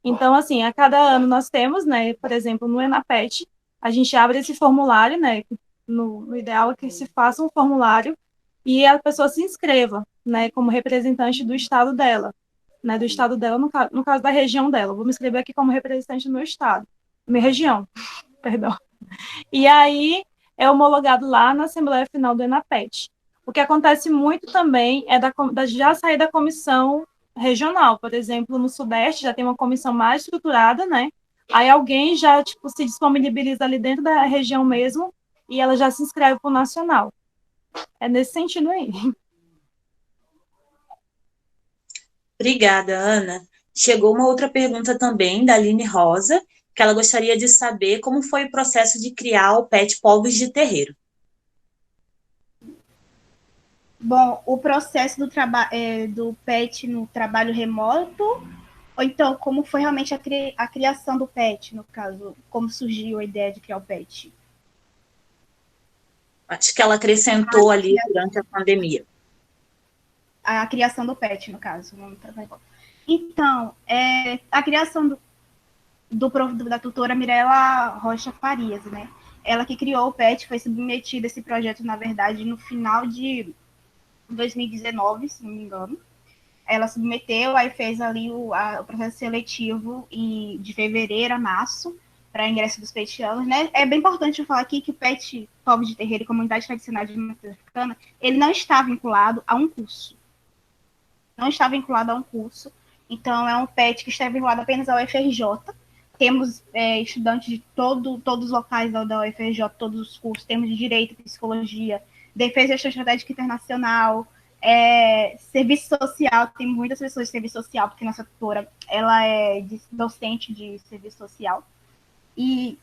Então, assim, a cada ano nós temos, né, por exemplo, no ENAPET, a gente abre esse formulário, né, no ideal é que se faça um formulário e a pessoa se inscreva, né, como representante do estado dela, né, do estado dela, no caso da região dela. Vou me inscrever aqui como representante do meu estado, minha região, perdão. E aí é homologado lá na Assembleia Final do ENAPET. O que acontece muito também é já sair da comissão regional, por exemplo, no Sudeste já tem uma comissão mais estruturada, né? Aí alguém já tipo, se disponibiliza ali dentro da região mesmo e ela já se inscreve para o nacional. É nesse sentido aí. Obrigada, Ana. Chegou uma outra pergunta também da Aline Rosa, que ela gostaria de saber como foi o processo de criar o PET Povos de Terreiro. Bom, o processo do PET no trabalho remoto, ou então como foi realmente a criação do PET, no caso, como surgiu a ideia de criar o PET? Acho que ela acrescentou ali durante a pandemia. A criação do PET, no caso. Então, a criação da tutora Mirela Rocha Farias, né? Ela que criou o PET, foi submetido esse projeto, na verdade, no final de 2019, se não me engano. Ela submeteu, aí fez ali o processo seletivo de fevereiro a março para ingresso dos petianos, né? É bem importante eu falar aqui que o PET, Povos de Terreiro e Comunidade Tradicional de Matriz Africana, ele não está vinculado a um curso. Não está vinculado a um curso. Então, é um PET que está vinculado apenas ao UFRJ. Temos estudantes de todos os locais da UFRJ, todos os cursos. Temos de Direito, Psicologia, Defesa e Gestão Estratégica Internacional, Serviço Social. Tem muitas pessoas de Serviço Social, porque nossa tutora ela é docente de Serviço Social. E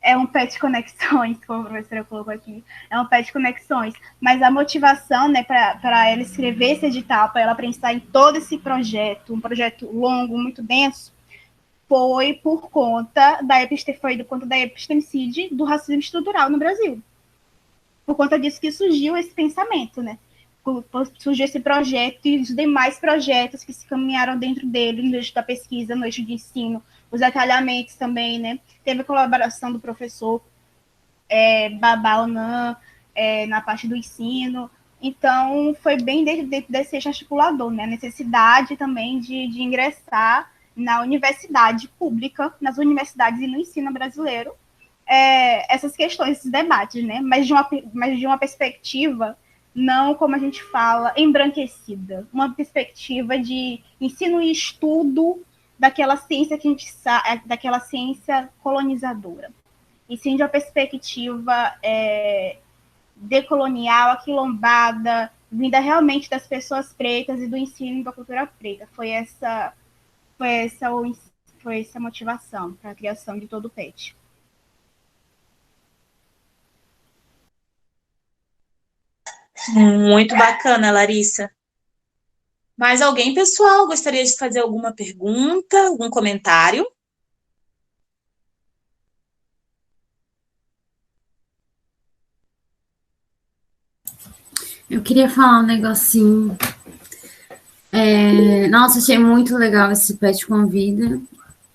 é um PET Conexões, como a professora colocou aqui, é um PET Conexões, mas a motivação, né, para ela escrever esse edital, para ela pensar em todo esse projeto, um projeto longo, muito denso, foi por conta da epistemicide do racismo estrutural no Brasil. Por conta disso que surgiu esse pensamento, né? Surgiu esse projeto e os demais projetos que se caminharam dentro dele, no eixo da pesquisa, no eixo de ensino, os detalhamentos também, né? Teve a colaboração do professor Babá Onan na parte do ensino. Então, foi bem dentro desse eixo articulador, né? A necessidade também de ingressar na universidade pública, nas universidades e no ensino brasileiro, essas questões, esses debates, né? Mas de uma perspectiva não, como a gente fala, embranquecida, uma perspectiva de ensino e estudo daquela ciência que a gente sabe, daquela ciência colonizadora, e sim de uma perspectiva decolonial, aquilombada, vinda realmente das pessoas pretas e do ensino da cultura preta. Foi essa a motivação para a criação de todo o PET. Muito bacana, Larissa. Mais alguém, pessoal, gostaria de fazer alguma pergunta, algum comentário? Eu queria falar um negocinho. Nossa, achei muito legal esse PET Convida.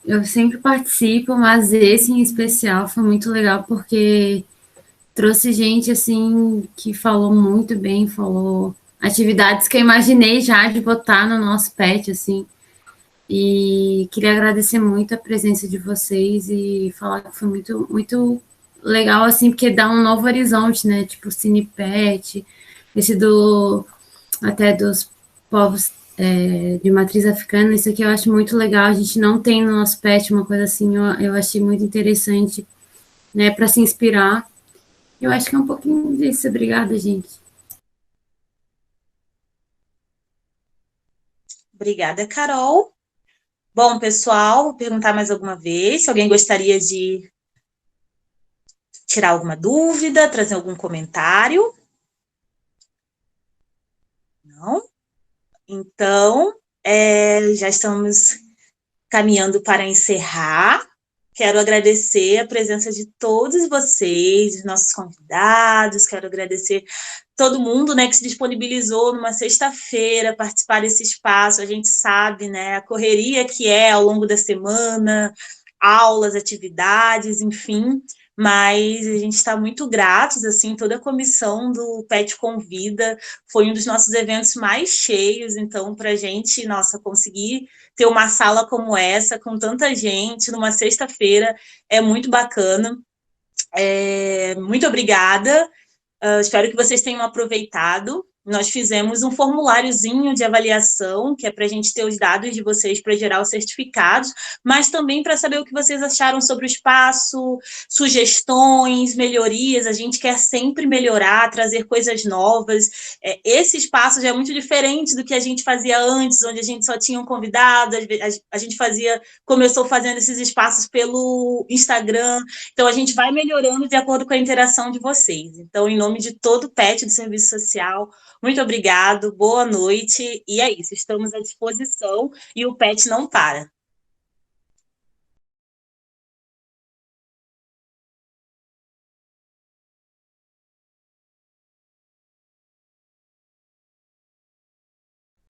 Eu sempre participo, mas esse em especial foi muito legal porque trouxe gente, assim, que falou muito bem, falou atividades que eu imaginei já de botar no nosso PET, assim. E queria agradecer muito a presença de vocês e falar que foi muito, muito legal, assim, porque dá um novo horizonte, né? Tipo, o Cinepet, esse até dos povos de matriz africana, isso aqui eu acho muito legal. A gente não tem no nosso PET uma coisa assim, eu achei muito interessante, né? Para se inspirar. Eu acho que é um pouquinho disso. Obrigada, gente. Obrigada, Carol. Bom, pessoal, vou perguntar mais alguma vez se alguém gostaria de tirar alguma dúvida, trazer algum comentário. Não? Então, já estamos caminhando para encerrar. Quero agradecer a presença de todos vocês, nossos convidados, quero agradecer todo mundo, né, que se disponibilizou numa sexta-feira participar desse espaço. A gente sabe, né, a correria que é ao longo da semana, aulas, atividades, enfim, mas a gente está muito gratos, assim, toda a comissão do PET Convida, foi um dos nossos eventos mais cheios, então, para a gente, nossa, conseguir ter uma sala como essa, com tanta gente, numa sexta-feira, é muito bacana. Muito obrigada. Espero que vocês tenham aproveitado. Nós fizemos um formuláriozinho de avaliação, que é para a gente ter os dados de vocês para gerar os certificados, mas também para saber o que vocês acharam sobre o espaço, sugestões, melhorias. A gente quer sempre melhorar, trazer coisas novas. Esse espaço já é muito diferente do que a gente fazia antes, onde a gente só tinha um convidado, a gente começou fazendo esses espaços pelo Instagram. Então, a gente vai melhorando de acordo com a interação de vocês. Então, em nome de todo o PET do Serviço Social, muito obrigado, boa noite, e é isso, estamos à disposição e o PET não para.